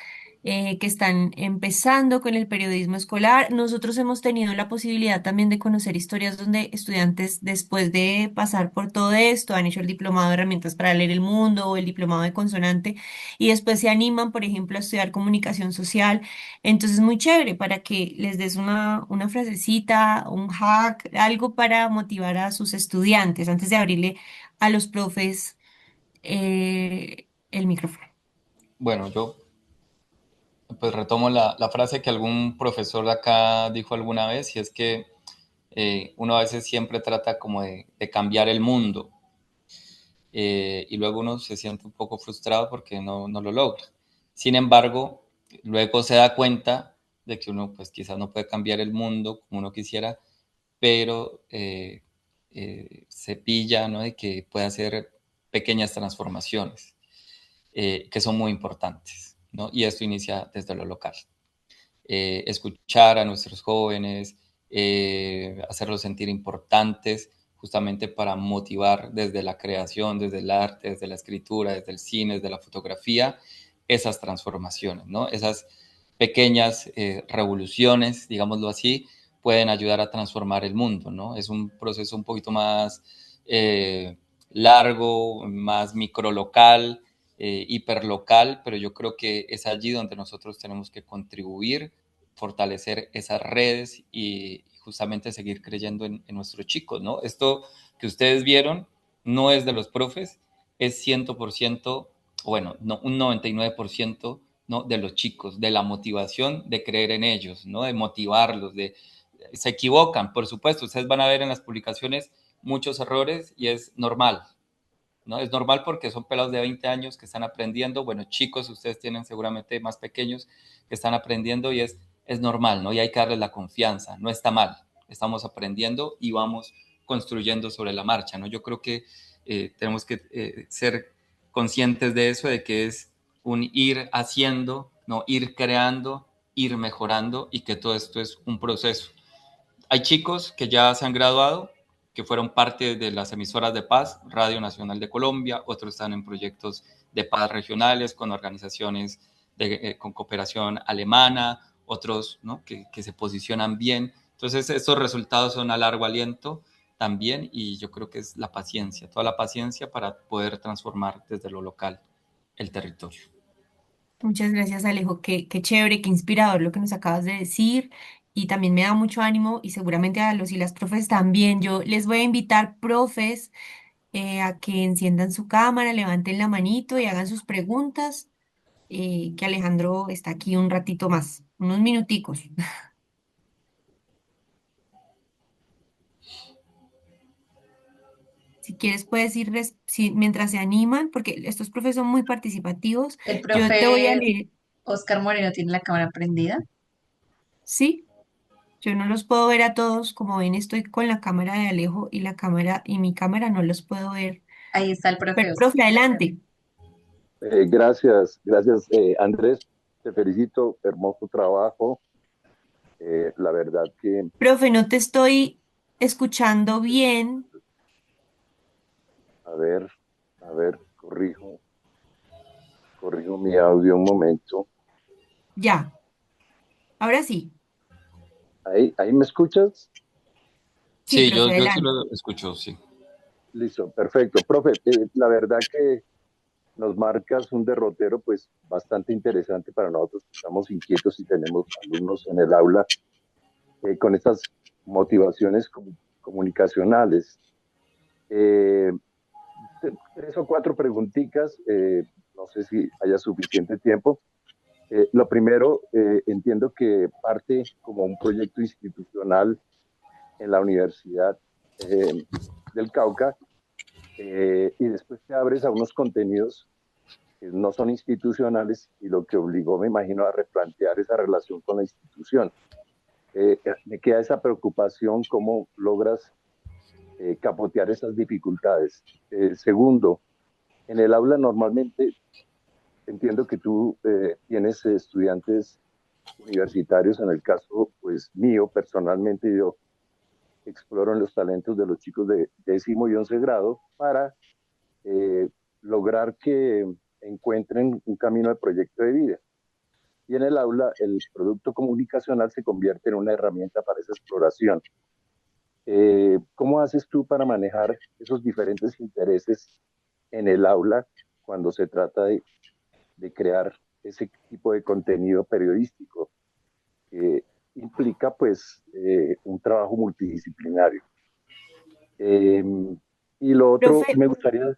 Speaker 2: que están empezando con el periodismo escolar. Nosotros hemos tenido la posibilidad también de conocer historias donde estudiantes, después de pasar por todo esto, han hecho el diplomado de herramientas para leer el mundo o el diplomado de consonante y después se animan, por ejemplo, a estudiar comunicación social. Entonces, muy chévere para que les des una frasecita, un hack, algo para motivar a sus estudiantes antes de abrirle a los profes el micrófono.
Speaker 3: Bueno, yo pues retomo la frase que algún profesor de acá dijo alguna vez, y es que uno a veces siempre trata como de cambiar el mundo, y luego uno se siente un poco frustrado porque no lo logra. Sin embargo, luego se da cuenta de que uno pues quizás no puede cambiar el mundo como uno quisiera, pero se pilla, ¿no? De que puede hacer pequeñas transformaciones que son muy importantes, ¿no? Y esto inicia desde lo local. Escuchar a nuestros jóvenes, hacerlos sentir importantes, justamente para motivar desde la creación, desde el arte, desde la escritura, desde el cine, desde la fotografía, esas transformaciones, ¿no? Esas pequeñas revoluciones, digámoslo así, pueden ayudar a transformar el mundo, ¿no? Es un proceso un poquito más largo, más microlocal, hiperlocal, pero yo creo que es allí donde nosotros tenemos que contribuir, fortalecer esas redes y justamente seguir creyendo en nuestros chicos, ¿no? Esto que ustedes vieron no es de los profes, es 100%, bueno, no, un 99%, ¿no? De los chicos, de la motivación de creer en ellos, ¿no? De motivarlos, se equivocan, por supuesto, ustedes van a ver en las publicaciones muchos errores y es normal, ¿no? Es normal porque son pelados de 20 años que están aprendiendo, bueno, chicos, ustedes tienen seguramente más pequeños que están aprendiendo, y es normal, ¿no? Y hay que darles la confianza, no está mal, estamos aprendiendo y vamos construyendo sobre la marcha, ¿no? Yo creo que tenemos que ser conscientes de eso, de que es un ir haciendo, ¿no? Ir creando, ir mejorando, y que todo esto es un proceso. Hay chicos que ya se han graduado, que fueron parte de las emisoras de paz, Radio Nacional de Colombia, otros están en proyectos de paz regionales con organizaciones con cooperación alemana, otros, ¿no? que se posicionan bien. Entonces, estos resultados son a largo aliento también, y yo creo que es la paciencia, toda la paciencia para poder transformar desde lo local el territorio.
Speaker 2: Muchas gracias, Alejo. Qué chévere, qué inspirador lo que nos acabas de decir. Y también me da mucho ánimo y seguramente a los y las profes también. Yo les voy a invitar, profes, a que enciendan su cámara, levanten la manito y hagan sus preguntas, que Alejandro está aquí un ratito más, unos minuticos. Si quieres puedes ir mientras se animan, porque estos profes son muy participativos.
Speaker 1: El
Speaker 2: Yo te voy a
Speaker 1: profe
Speaker 2: leer,
Speaker 1: Oscar Moreno tiene la cámara prendida.
Speaker 2: sí, yo no los puedo ver a todos, como ven, estoy con la cámara de Alejo y la cámara y mi cámara no los puedo ver.
Speaker 1: Ahí está el
Speaker 2: Pero
Speaker 1: profe Oscar.
Speaker 2: profe, adelante.
Speaker 5: Gracias, Andrés. Te felicito, hermoso trabajo. La verdad que,
Speaker 2: Profe, no te estoy escuchando bien.
Speaker 5: a ver, corrijo mi audio un momento.
Speaker 2: Ya, ahora sí.
Speaker 5: Ahí me escuchas?
Speaker 2: Sí,
Speaker 3: Sí,
Speaker 2: profe,
Speaker 3: yo sí
Speaker 2: adelante.
Speaker 3: lo escucho, sí.
Speaker 5: Listo, perfecto. Profe, la verdad que nos marcas un derrotero pues bastante interesante para nosotros que estamos inquietos y tenemos alumnos en el aula con estas motivaciones comunicacionales. Eh, Tres o cuatro preguntitas, no sé si haya suficiente tiempo. Lo primero, entiendo que parte como un proyecto institucional en la Universidad del Cauca y después te abres a unos contenidos que no son institucionales y lo que obligó, me imagino, a replantear esa relación con la institución. Me queda esa preocupación, cómo logras capotear esas dificultades. Segundo, en el aula normalmente entiendo que tú tienes estudiantes universitarios, en el caso pues mío personalmente yo exploro en los talentos de los chicos de 10º y 11º grado para eh, lograr que encuentren un camino de proyecto de vida. Y en el aula el producto comunicacional se convierte en una herramienta para esa exploración. ¿Cómo haces tú para manejar esos diferentes intereses en el aula cuando se trata de crear ese tipo de contenido periodístico que implica pues un trabajo multidisciplinario? Eh, y lo otro,
Speaker 2: Profe,
Speaker 5: me gustaría, dime,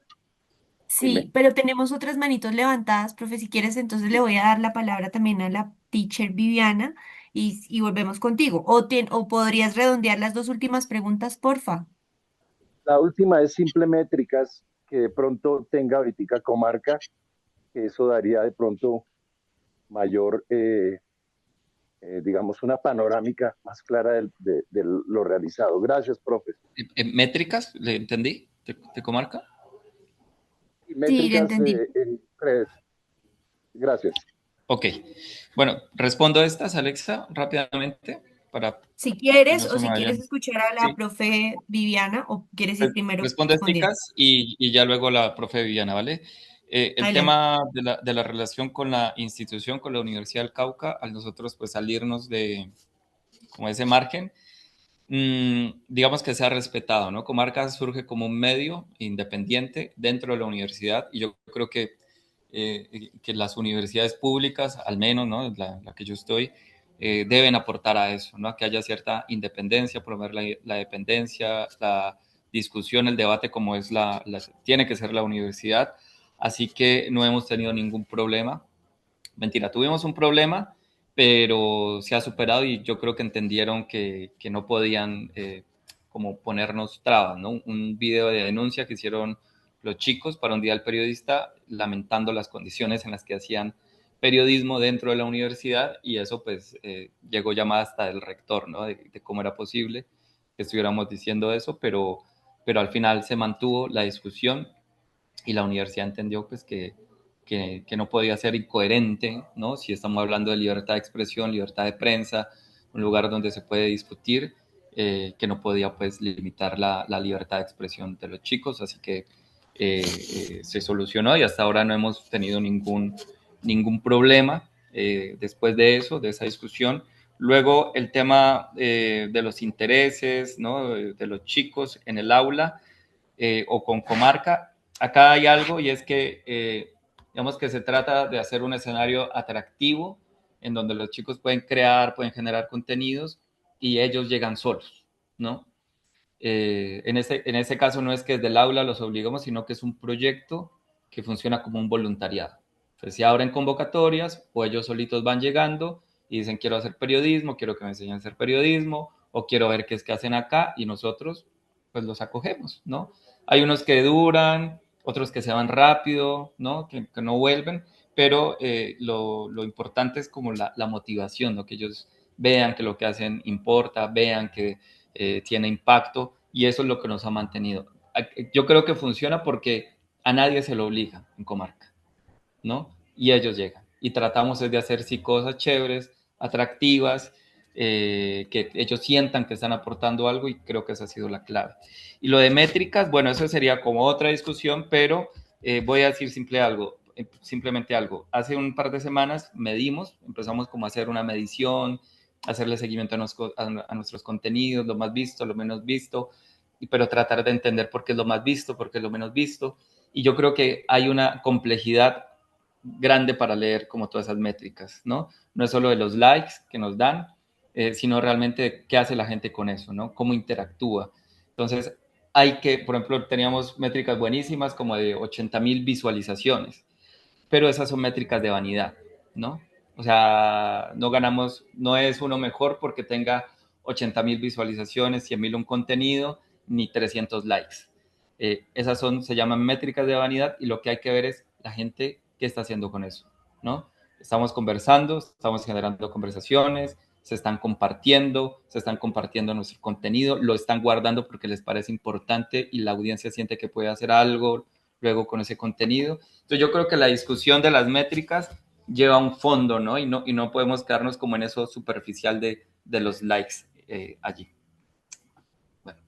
Speaker 2: sí, pero tenemos otras manitos levantadas, profe. Si quieres, entonces le voy a dar la palabra también a la teacher Viviana y volvemos contigo. O podrías redondear las dos últimas preguntas, porfa.
Speaker 5: la última es simple métricas que de pronto tenga ahorita comarca, que eso daría de pronto mayor, digamos, una panorámica más clara de lo realizado. Gracias, profe.
Speaker 3: ¿Métricas? ¿Le entendí? ¿De comarca?
Speaker 5: Y
Speaker 2: Sí, ya
Speaker 5: métricas
Speaker 2: entendí.
Speaker 5: en redes. Gracias.
Speaker 3: Ok. Bueno, respondo estas, Alexa, rápidamente, para
Speaker 2: Si
Speaker 3: que
Speaker 2: quieres
Speaker 3: no
Speaker 2: o
Speaker 3: se me
Speaker 2: si quieres
Speaker 3: vayan.
Speaker 2: escuchar a la
Speaker 3: Sí,
Speaker 2: profe Viviana o quieres ir primero
Speaker 3: responde
Speaker 2: respondiendo.
Speaker 3: estas y ya luego la profe Viviana, ¿vale? El
Speaker 2: Adelante.
Speaker 3: tema de la relación con la institución, con la Universidad del Cauca, al nosotros pues salirnos de como ese margen, digamos que se ha respetado, ¿no? Comarca surge como un medio independiente dentro de la universidad y yo creo que las universidades públicas, al menos, ¿no? La que yo estoy, deben aportar a eso, ¿no? Que haya cierta independencia, promover la dependencia, la discusión, el debate como es tiene que ser la universidad. Así que no hemos tenido ningún problema. Mentira, tuvimos un problema, pero se ha superado y yo creo que entendieron que no podían como ponernos trabas, ¿no? Un video de denuncia que hicieron los chicos para un día del periodista lamentando las condiciones en las que hacían periodismo dentro de la universidad y eso pues llegó ya más hasta el rector, ¿no? De cómo era posible que estuviéramos diciendo eso, pero al final se mantuvo la discusión y la universidad entendió pues que no podía ser incoherente, ¿no? Si estamos hablando de libertad de expresión, libertad de prensa, un lugar donde se puede discutir, que no podía pues limitar la libertad de expresión de los chicos, así que se solucionó y hasta ahora no hemos tenido ningún problema después de eso, de esa discusión. Luego el tema de los intereses, ¿no? De los chicos en el aula o con comarca, acá hay algo y es que, digamos que se trata de hacer un escenario atractivo en donde los chicos pueden crear, pueden generar contenidos y ellos llegan solos, ¿no? En ese caso no es que desde el aula los obligamos, sino que es un proyecto que funciona como un voluntariado. Entonces se abren convocatorias o ellos solitos van llegando y dicen quiero hacer periodismo, quiero que me enseñen a hacer periodismo o quiero ver qué es que hacen acá y nosotros pues los acogemos, ¿no? Hay unos que duran, otros que se van rápido, ¿no? Que no vuelven, pero lo importante es como la motivación, ¿no? Que ellos vean que lo que hacen importa, vean que tiene impacto, y eso es lo que nos ha mantenido. Yo creo que funciona porque a nadie se lo obliga en Comarca, ¿no? Y ellos llegan. Y tratamos de hacer sí cosas chéveres, atractivas, que ellos sientan que están aportando algo, y creo que esa ha sido la clave. Y lo de métricas, bueno, eso sería como otra discusión, pero voy a decir simplemente algo. Hace un par de semanas empezamos como a hacer una medición, hacerle seguimiento a nuestros contenidos, lo más visto, lo menos visto, pero tratar de entender por qué es lo más visto, por qué es lo menos visto. Y yo creo que hay una complejidad grande para leer como todas esas métricas, ¿no? No es solo de los likes que nos dan, sino realmente qué hace la gente con eso, ¿no? Cómo interactúa. Entonces, por ejemplo, teníamos métricas buenísimas como de 80,000 visualizaciones, pero esas son métricas de vanidad, ¿no? O sea, no es uno mejor porque tenga 80,000 visualizaciones, 100,000 un contenido, ni 300 likes. Se llaman métricas de vanidad, y lo que hay que ver es la gente qué está haciendo con eso, ¿no? Estamos conversando, estamos generando conversaciones, se están compartiendo nuestro contenido, lo están guardando porque les parece importante y la audiencia siente que puede hacer algo luego con ese contenido. Entonces yo creo que la discusión de las métricas lleva un fondo, ¿no? Y no podemos quedarnos como en eso superficial de los likes allí. Bueno.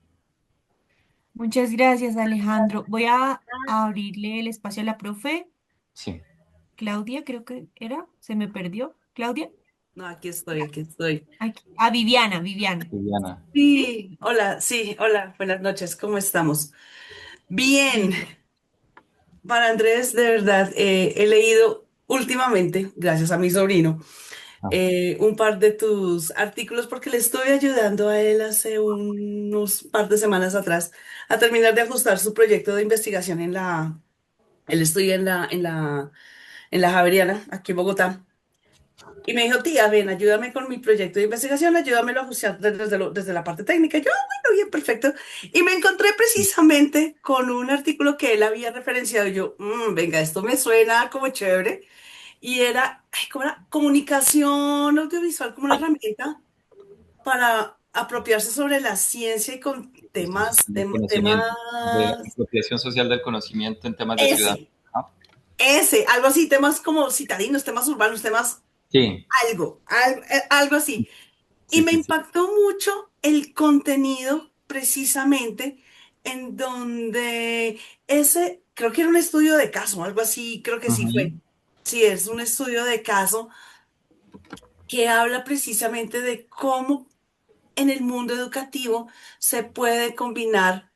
Speaker 2: Muchas gracias, Alejandro. Voy a abrirle el espacio a la profe.
Speaker 3: Sí.
Speaker 2: Claudia, creo que era, se me perdió. Claudia,
Speaker 6: No, aquí estoy, aquí estoy.
Speaker 2: aquí. Ah, Viviana, Viviana.
Speaker 3: Viviana.
Speaker 2: ¿Sí?
Speaker 6: Sí, hola, buenas noches, ¿cómo estamos? Bien,
Speaker 2: Bien, bien.
Speaker 6: para Andrés, de verdad, he leído últimamente, gracias a mi sobrino,
Speaker 3: Ah,
Speaker 6: un par de tus artículos porque le estoy ayudando a él hace unos par de semanas atrás a terminar de ajustar su proyecto de investigación él estudia en la Javeriana, aquí en Bogotá. Y me dijo, tía, ven, ayúdame con mi proyecto de investigación, ayúdamelo a ajustar desde la parte técnica. Y yo, bueno, bien, perfecto. Y me encontré precisamente con un artículo que él había referenciado. Y yo, venga, esto me suena como chévere. Y era, ay, ¿cómo era? Comunicación audiovisual como una herramienta para apropiarse sobre la ciencia y con
Speaker 3: del conocimiento, de apropiación social del conocimiento en temas de ciudad,
Speaker 6: ese,
Speaker 3: ¿no?
Speaker 6: algo así, temas como citadinos, temas urbanos, temas
Speaker 3: Sí,
Speaker 6: algo así. Y
Speaker 3: sí,
Speaker 6: me
Speaker 3: sí, sí.
Speaker 6: impactó mucho el contenido precisamente en donde creo que era un estudio de caso, algo así, creo que sí fue.
Speaker 3: Uh-huh.
Speaker 6: Sí, es un estudio de caso que habla precisamente de cómo en el mundo educativo se puede combinar,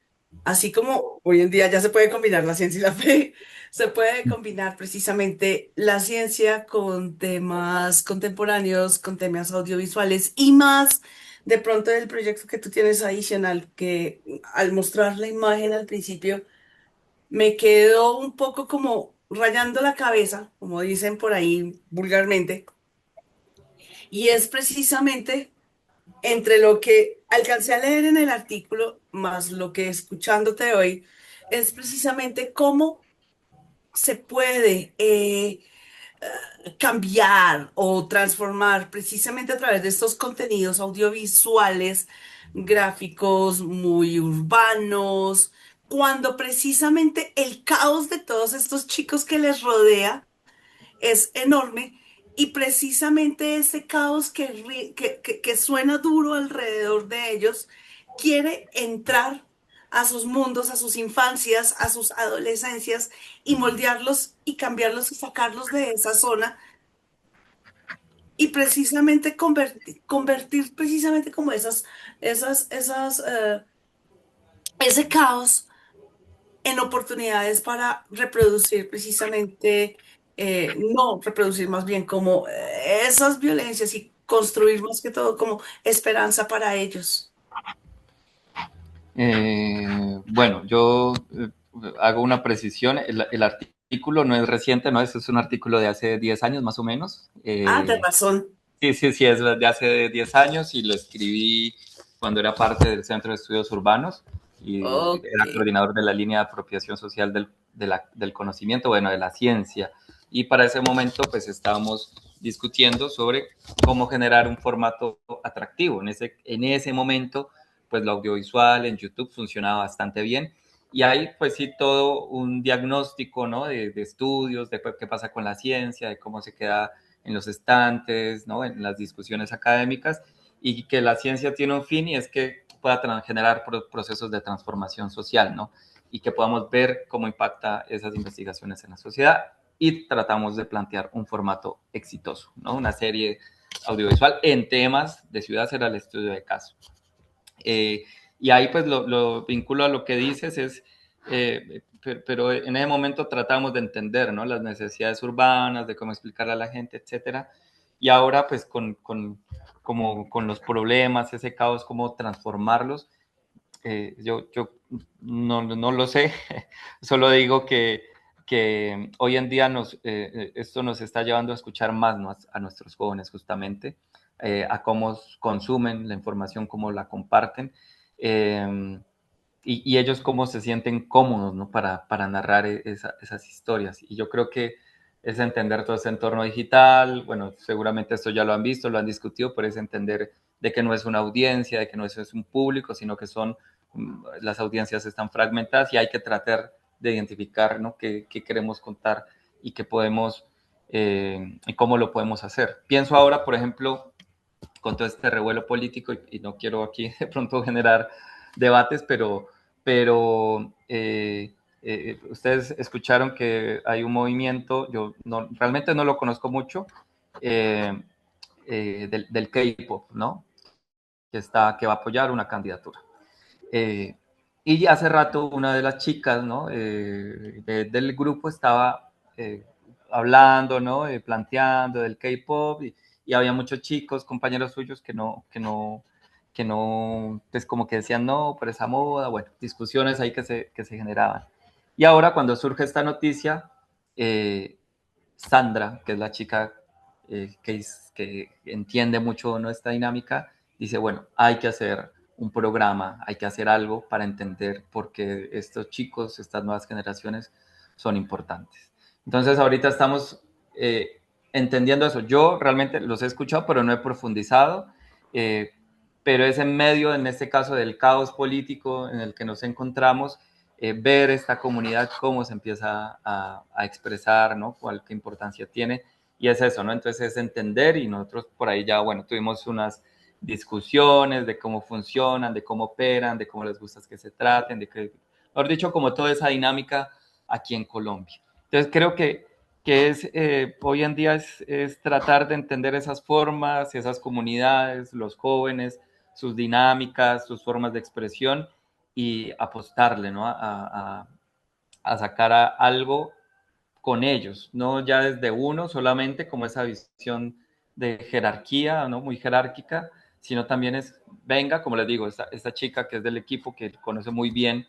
Speaker 6: así como hoy en día ya se puede combinar la ciencia y la fe, se puede combinar precisamente la ciencia con temas contemporáneos, con temas audiovisuales y más. De pronto el proyecto que tú tienes adicional, que al mostrar la imagen al principio, me quedó un poco como rayando la cabeza, como dicen por ahí vulgarmente, y es precisamente entre lo que alcancé a leer en el artículo, más lo que escuchándote hoy, es precisamente cómo se puede cambiar o transformar precisamente a través de estos contenidos audiovisuales, gráficos muy urbanos, cuando precisamente el caos de todos estos chicos que les rodea es enorme, y precisamente ese caos que suena duro alrededor de ellos quiere entrar a sus mundos, a sus infancias, a sus adolescencias, y moldearlos y cambiarlos y sacarlos de esa zona, y precisamente convertir precisamente como ese caos en oportunidades para reproducir precisamente, no reproducir más bien como esas violencias, y construir más que todo como esperanza para ellos.
Speaker 3: Bueno, yo hago una precisión. El artículo no es reciente, ¿no? Este es un artículo de hace 10 años más o menos.
Speaker 6: Ah, de razón.
Speaker 3: Sí, sí, sí, es de hace 10 años, y lo escribí cuando era parte del Centro de Estudios Urbanos. y
Speaker 6: Ok.
Speaker 3: era coordinador de la línea de apropiación social del conocimiento, bueno, de la ciencia. Y para ese momento, pues estábamos discutiendo sobre cómo generar un formato atractivo. En ese momento, pues lo audiovisual en YouTube funcionaba bastante bien. Y hay, pues sí, todo un diagnóstico, ¿no? De estudios, de qué pasa con la ciencia, de cómo se queda en los estantes, ¿no? En las discusiones académicas, y que la ciencia tiene un fin y es que pueda generar procesos de transformación social, ¿no? Y que podamos ver cómo impacta esas investigaciones en la sociedad, y tratamos de plantear un formato exitoso, ¿no? Una serie audiovisual en temas de ciudad será el estudio de caso. Eh, y ahí pues lo vinculo a lo que dices, pero en ese momento tratamos de entender, ¿no? Las necesidades urbanas, de cómo explicarle a la gente, etcétera. Y ahora pues con los problemas, ese caos, cómo transformarlos, yo no lo sé, solo digo que hoy en día esto nos está llevando a escuchar más, ¿no? A nuestros jóvenes justamente, a cómo consumen la información, cómo la comparten, eh, y ellos cómo se sienten cómodos, ¿no? Para narrar esas historias. Y yo creo que es entender todo ese entorno digital, bueno, seguramente esto ya lo han visto, lo han discutido, pero es entender de que no es una audiencia, de que no es un público, sino que las audiencias están fragmentadas y hay que tratar de identificar, ¿no? qué queremos contar y qué podemos, y cómo lo podemos hacer. Pienso ahora, por ejemplo, con todo este revuelo político, y no quiero aquí de pronto generar debates, pero ustedes escucharon que hay un movimiento, yo realmente no lo conozco mucho, eh, del K-pop, ¿no? Que va a apoyar una candidatura. Eh, y hace rato una de las chicas, ¿no? Del grupo estaba hablando, ¿no? Planteando del K-pop, y había muchos chicos, compañeros suyos, que no, pues como que decían no por esa moda, bueno, discusiones ahí que se generaban. Y ahora cuando surge esta noticia, eh, Sandra, que es la chica que entiende mucho, ¿no? Esta dinámica, dice, bueno, hay que hacer un programa, hay que hacer algo para entender por qué estos chicos, estas nuevas generaciones son importantes. Entonces ahorita estamos entendiendo eso. Yo realmente los he escuchado, pero no he profundizado, eh, pero es en medio, en este caso, del caos político en el que nos encontramos, ver esta comunidad cómo se empieza a expresar, ¿no? Qué importancia tiene. Y es eso, ¿no? Entonces es entender, y nosotros por ahí ya, bueno, tuvimos unas discusiones de cómo funcionan, de cómo operan, de cómo les gusta que se traten, mejor dicho, como toda esa dinámica aquí en Colombia. Entonces creo que hoy en día es tratar de entender esas formas, esas comunidades, los jóvenes, sus dinámicas, sus formas de expresión, y apostarle, ¿no? A sacar algo con ellos, no ya desde uno solamente como esa visión de jerarquía, ¿no? Muy jerárquica, sino también venga, como les digo, esta chica que es del equipo, que conoce muy bien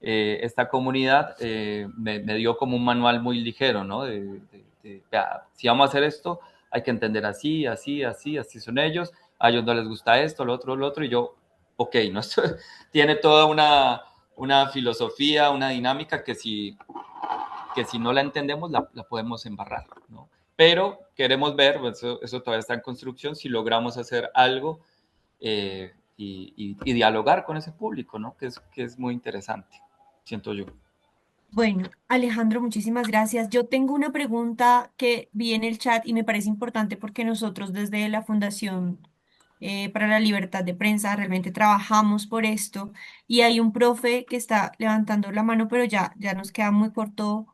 Speaker 3: esta comunidad, me dio como un manual muy ligero, ¿no? Vea, si vamos a hacer esto, hay que entender así, así, así, así son ellos, a ellos no les gusta esto, lo otro, y yo, ok, ¿no? Esto tiene toda una filosofía, una dinámica que si no la entendemos la podemos embarrar, ¿no? Pero queremos ver, pues, eso todavía está en construcción, si logramos hacer algo, y dialogar con ese público, ¿no? Que es muy interesante, siento yo.
Speaker 2: Bueno, Alejandro, muchísimas gracias. Yo tengo una pregunta que vi en el chat y me parece importante porque nosotros desde la Fundación para la Libertad de Prensa realmente trabajamos por esto y hay un profe que está levantando la mano, pero ya nos queda muy corto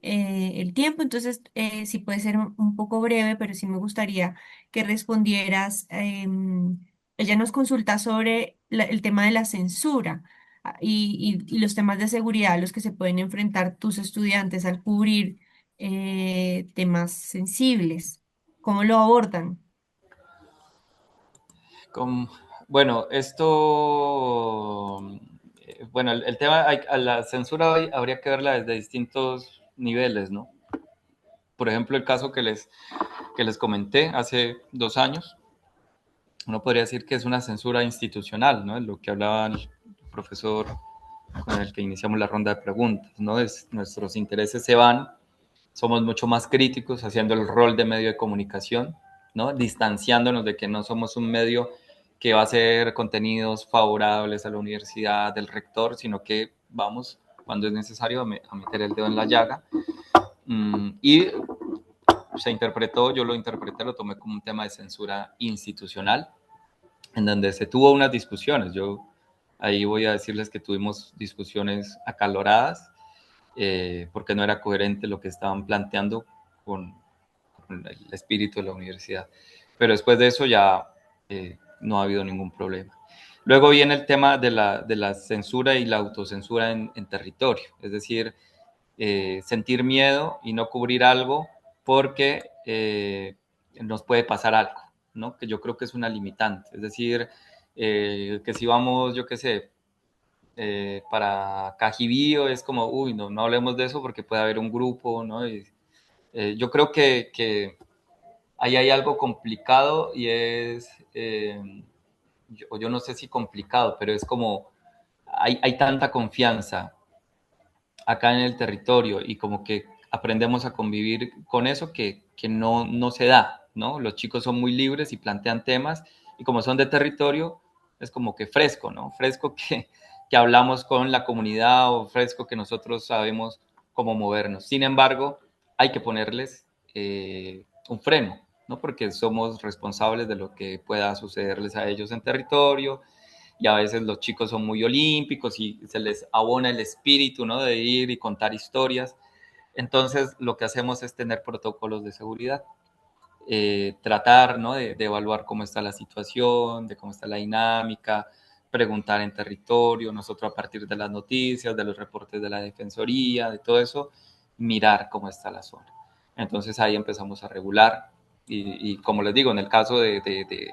Speaker 2: el tiempo, entonces sí puede ser un poco breve, pero sí me gustaría que respondieras. Ella nos consulta sobre el tema de la censura y los temas de seguridad a los que se pueden enfrentar tus estudiantes al cubrir temas sensibles. ¿Cómo lo abordan?
Speaker 3: Con, bueno, bueno, el tema, a la censura hoy habría que verla desde distintos niveles, ¿no? Por ejemplo, el caso que les comenté hace 2 años, uno podría decir que es una censura institucional, ¿no? Lo que hablaba el profesor con el que iniciamos la ronda de preguntas, ¿no? Nuestros intereses se van, somos mucho más críticos haciendo el rol de medio de comunicación, ¿no? Distanciándonos de que no somos un medio que va a hacer contenidos favorables a la universidad, del rector, sino que vamos, cuando es necesario, a meter el dedo en la llaga. Y se interpretó, yo lo interpreté, lo tomé como un tema de censura institucional, en donde se tuvo unas discusiones. Yo ahí voy a decirles que tuvimos discusiones acaloradas, porque no era coherente lo que estaban planteando con, con el espíritu de la universidad. Pero después de eso ya no ha habido ningún problema. Luego viene el tema de la censura y la autocensura en territorio, es decir, sentir miedo y no cubrir algo porque nos puede pasar algo, ¿no? Que yo creo que es una limitante. Es decir, que si vamos, yo qué sé, para Cajibío es como, uy, no, no hablemos de eso porque puede haber un grupo, ¿no? Y, yo creo que ahí hay algo complicado y es, yo no sé si complicado, pero es como, hay tanta confianza acá en el territorio y como que aprendemos a convivir con eso que no, no se da, ¿no? Los chicos son muy libres y plantean temas y como son de territorio, es como que fresco, ¿no? Fresco que hablamos con la comunidad o fresco que nosotros sabemos cómo movernos. Sin embargo, hay que ponerles un freno, ¿no? Porque somos responsables de lo que pueda sucederles a ellos en territorio, y a veces los chicos son muy olímpicos y se les abona el espíritu, ¿no? De ir y contar historias. Entonces, lo que hacemos es tener protocolos de seguridad, tratar, ¿no? De evaluar cómo está la situación, de cómo está la dinámica, preguntar en territorio, nosotros a partir de las noticias, de los reportes de la Defensoría, de todo eso, mirar cómo está la zona. Entonces ahí empezamos a regular y como les digo, en el caso de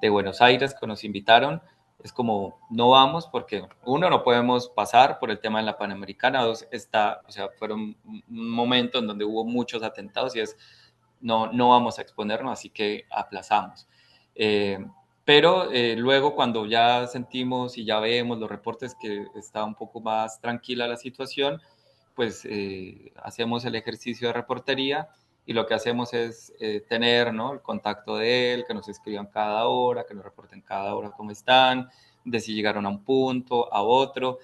Speaker 3: Buenos Aires que nos invitaron, es como no vamos porque uno no podemos pasar por el tema de la Panamericana, dos está, o sea, fueron un momento en donde hubo muchos atentados y es no, no vamos a exponernos, así que aplazamos. Eh, pero luego cuando ya sentimos y ya vemos los reportes que está un poco más tranquila la situación, pues hacemos el ejercicio de reportería y lo que hacemos es tener, ¿no? El contacto de él, que nos escriban cada hora, que nos reporten cada hora cómo están, de si llegaron a un punto, a otro,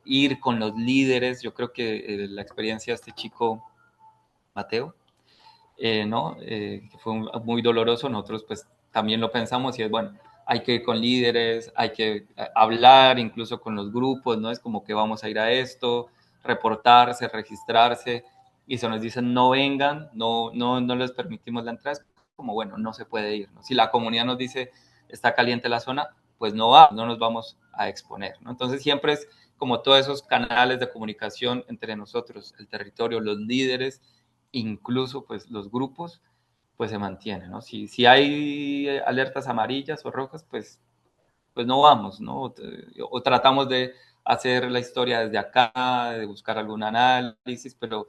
Speaker 3: ir con los líderes. Yo creo que la experiencia de este chico, Mateo, ¿no? Que fue muy doloroso, nosotros pues también lo pensamos y es bueno, hay que ir con líderes, hay que hablar incluso con los grupos, ¿no? Es como que vamos a ir a esto, reportarse, registrarse y se nos dicen no vengan, no, no, no les permitimos la entrada, es como bueno, no se puede ir, ¿no? Si la comunidad nos dice está caliente la zona, pues no va, no nos vamos a exponer, ¿no? Entonces siempre es como todos esos canales de comunicación entre nosotros, el territorio, los líderes, incluso pues los grupos, pues se mantienen, ¿no? Si hay alertas amarillas o rojas, pues no vamos, ¿no? O tratamos de hacer la historia desde acá, de buscar algún análisis, pero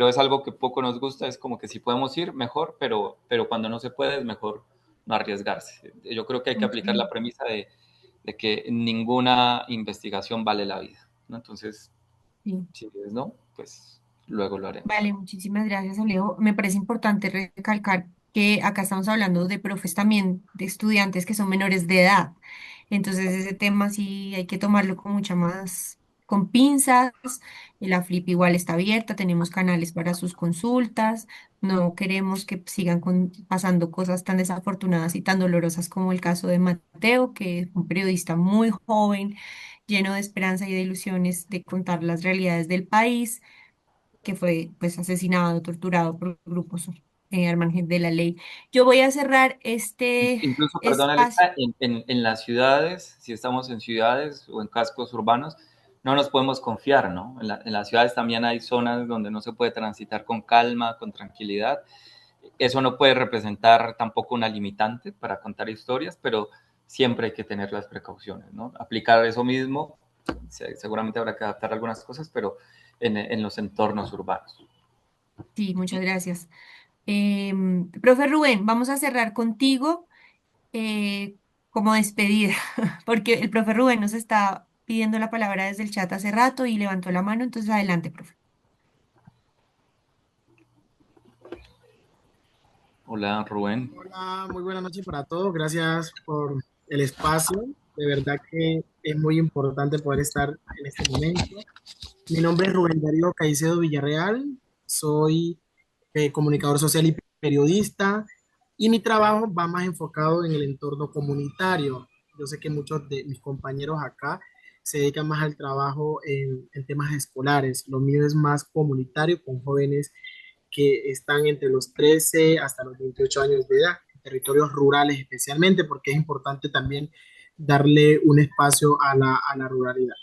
Speaker 3: es algo que poco nos gusta, es como que si podemos ir, mejor, pero cuando no se puede, es mejor no arriesgarse. Yo creo que hay que aplicar
Speaker 2: Ok.
Speaker 3: la premisa de que ninguna investigación vale la vida, ¿no? Entonces,
Speaker 2: Sí.
Speaker 3: si es no, pues luego lo haremos.
Speaker 2: Vale, muchísimas gracias, Alejo. Me parece importante recalcar que acá estamos hablando de profes también, de estudiantes que son menores de edad. Entonces, ese tema sí hay que tomarlo con mucha más, con pinzas. La Flip igual está abierta, tenemos canales para sus consultas. No queremos que sigan pasando cosas tan desafortunadas y tan dolorosas como el caso de Mateo, que es un periodista muy joven, lleno de esperanza y de ilusiones de contar las realidades del país, que fue pues asesinado, torturado por grupos al margen de la ley. Yo voy a cerrar este
Speaker 3: Incluso, perdón,
Speaker 2: espacio.
Speaker 3: Alexa, en las ciudades, si estamos en ciudades o en cascos urbanos, no nos podemos confiar, ¿no? En las ciudades también hay zonas donde no se puede transitar con calma, con tranquilidad. Eso no puede representar tampoco una limitante para contar historias, pero siempre hay que tener las precauciones, ¿no? Aplicar eso mismo, seguramente habrá que adaptar algunas cosas, pero en los entornos urbanos.
Speaker 2: Sí, muchas gracias. Profe Rubén, vamos a cerrar contigo como despedida, porque el profe Rubén nos está pidiendo la palabra desde el chat hace rato y levantó la mano, entonces adelante, profe.
Speaker 3: Hola, Rubén.
Speaker 7: Hola, muy buenas noches para todos. Gracias por el espacio. De verdad que es muy importante poder estar en este momento. Mi nombre es Rubén Darío Caicedo Villarreal. Soy comunicador social y periodista y mi trabajo va más enfocado en el entorno comunitario. Yo sé que muchos de mis compañeros acá se dedican más al trabajo en temas escolares. Lo mío es más comunitario con jóvenes que están entre los 13 hasta los 28 años de edad, en territorios rurales especialmente, porque es importante también darle un espacio a la ruralidad.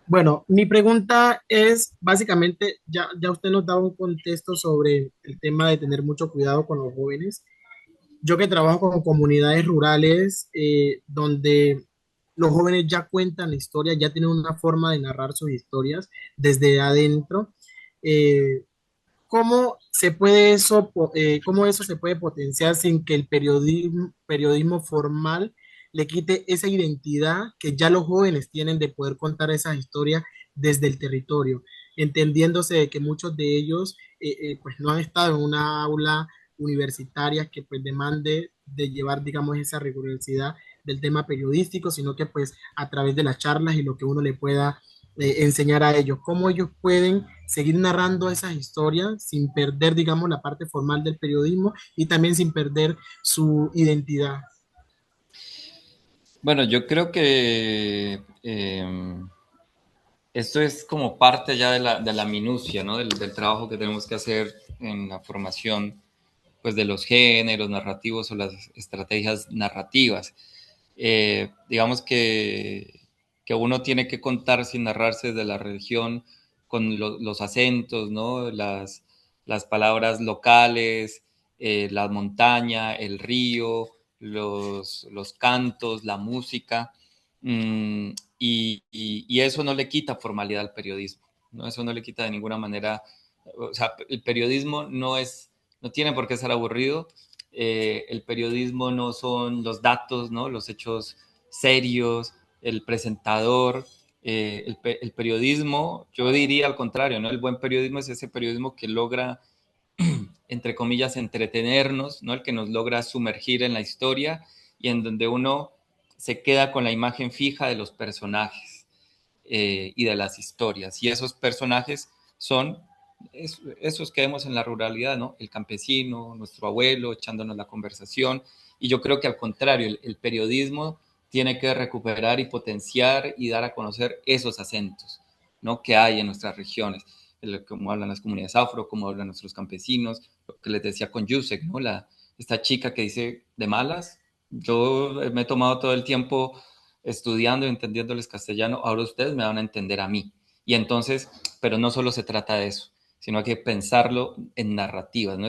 Speaker 7: Bueno, mi pregunta es, básicamente, ya usted nos daba un contexto sobre el tema de tener mucho cuidado con los jóvenes. Yo que trabajo con comunidades rurales, donde los jóvenes ya cuentan la historia, ya tienen una forma de narrar sus historias desde adentro. eh, ¿Cómo se puede eso, cómo eso se puede potenciar sin que el periodismo formal le quite esa identidad que ya los jóvenes tienen de poder contar esas historias desde el territorio, entendiéndose de que muchos de ellos pues no han estado en una aula universitaria que pues demande de llevar, digamos, esa rigurosidad del tema periodístico, sino que pues a través de las charlas y lo que uno le pueda enseñar a ellos, cómo ellos pueden seguir narrando esas historias sin perder, digamos, la parte formal del periodismo y también sin perder su identidad.
Speaker 3: Bueno, yo creo que esto es como parte ya de la minucia, ¿no? Del trabajo que tenemos que hacer en la formación, pues, de los géneros narrativos o las estrategias narrativas. Digamos que uno tiene que contar sin narrarse de la región con los acentos, ¿no? Las palabras locales, la montaña, el río, los cantos, la música. mm, y eso no le quita formalidad al periodismo, ¿no? Eso no le quita de ninguna manera. O sea, el periodismo no tiene por qué ser aburrido. El periodismo no son los datos, ¿no? Los hechos serios, el presentador. El periodismo, yo diría al contrario, ¿no? El buen periodismo es ese periodismo que logra, entre comillas, entretenernos, ¿no? El que nos logra sumergir en la historia y en donde uno se queda con la imagen fija de los personajes y de las historias. Y esos personajes son esos que vemos en la ruralidad, ¿no? El campesino, nuestro abuelo, echándonos la conversación. Y yo creo que al contrario, el periodismo tiene que recuperar y potenciar y dar a conocer esos acentos, ¿no? Que hay en nuestras regiones, cómo hablan las comunidades afro, cómo hablan nuestros campesinos, lo que les decía con Yusek, ¿no? Esta chica que dice de malas, yo me he tomado todo el tiempo estudiando y entendiéndoles castellano, ahora ustedes me van a entender a mí. Y entonces, pero no solo se trata de eso, sino hay que pensarlo en narrativas, ¿no?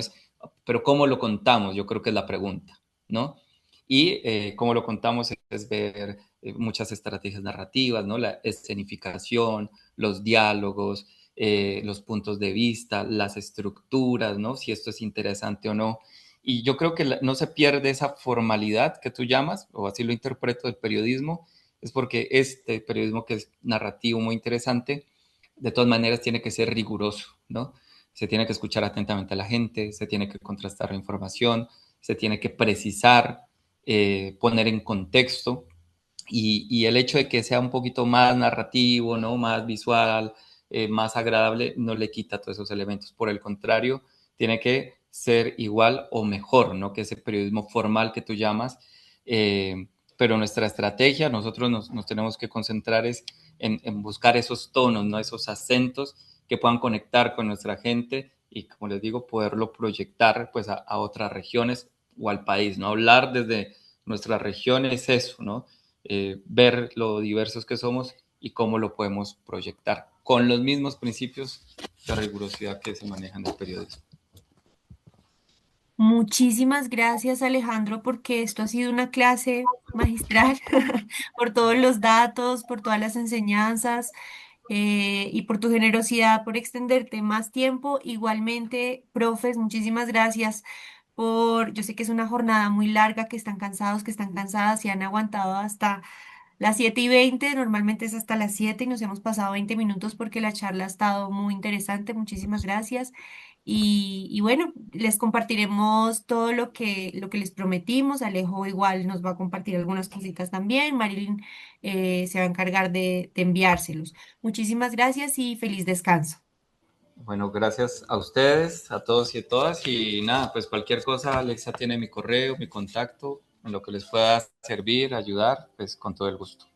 Speaker 3: Pero ¿cómo lo contamos? Yo creo que es la pregunta, ¿no? Y cómo lo contamos es ver muchas estrategias narrativas, ¿no? La escenificación, los diálogos, los puntos de vista, las estructuras, ¿no? Si esto es interesante o no. Y yo creo que no se pierde esa formalidad que tú llamas, o así lo interpreto del periodismo, es porque este periodismo que es narrativo muy interesante, de todas maneras tiene que ser riguroso, ¿no? Se tiene que escuchar atentamente a la gente, se tiene que contrastar la información, se tiene que precisar, poner en contexto, y el hecho de que sea un poquito más narrativo, ¿no? Más visual, más agradable, no le quita todos esos elementos. Por el contrario, tiene que ser igual o mejor, ¿no? Que ese periodismo formal que tú llamas. Pero nuestra estrategia, nosotros nos tenemos que concentrar es en buscar esos tonos, ¿no? Esos acentos que puedan conectar con nuestra gente y, como les digo, poderlo proyectar pues a otras regiones o al país, ¿no? Hablar desde nuestra región es eso, ¿no? Ver lo diversos que somos y cómo lo podemos proyectar con los mismos principios de rigurosidad que se manejan en el periodismo.
Speaker 2: Muchísimas gracias, Alejandro, porque esto ha sido una clase magistral, por todos los datos, por todas las enseñanzas, y por tu generosidad, por extenderte más tiempo. Igualmente, profes, muchísimas gracias yo sé que es una jornada muy larga, que están cansados, que están cansadas y han aguantado hasta las 7:20, normalmente es hasta las 7 y nos hemos pasado 20 minutos porque la charla ha estado muy interesante. Muchísimas gracias. Y bueno, les compartiremos todo lo que les prometimos. Alejo igual nos va a compartir algunas cositas también. Marilyn se va a encargar de enviárselos. Muchísimas gracias y feliz descanso.
Speaker 3: Bueno, gracias a ustedes, a todos y a todas. Y nada, pues cualquier cosa, Alexa tiene mi correo, mi contacto, en lo que les pueda servir, ayudar, pues con todo el gusto.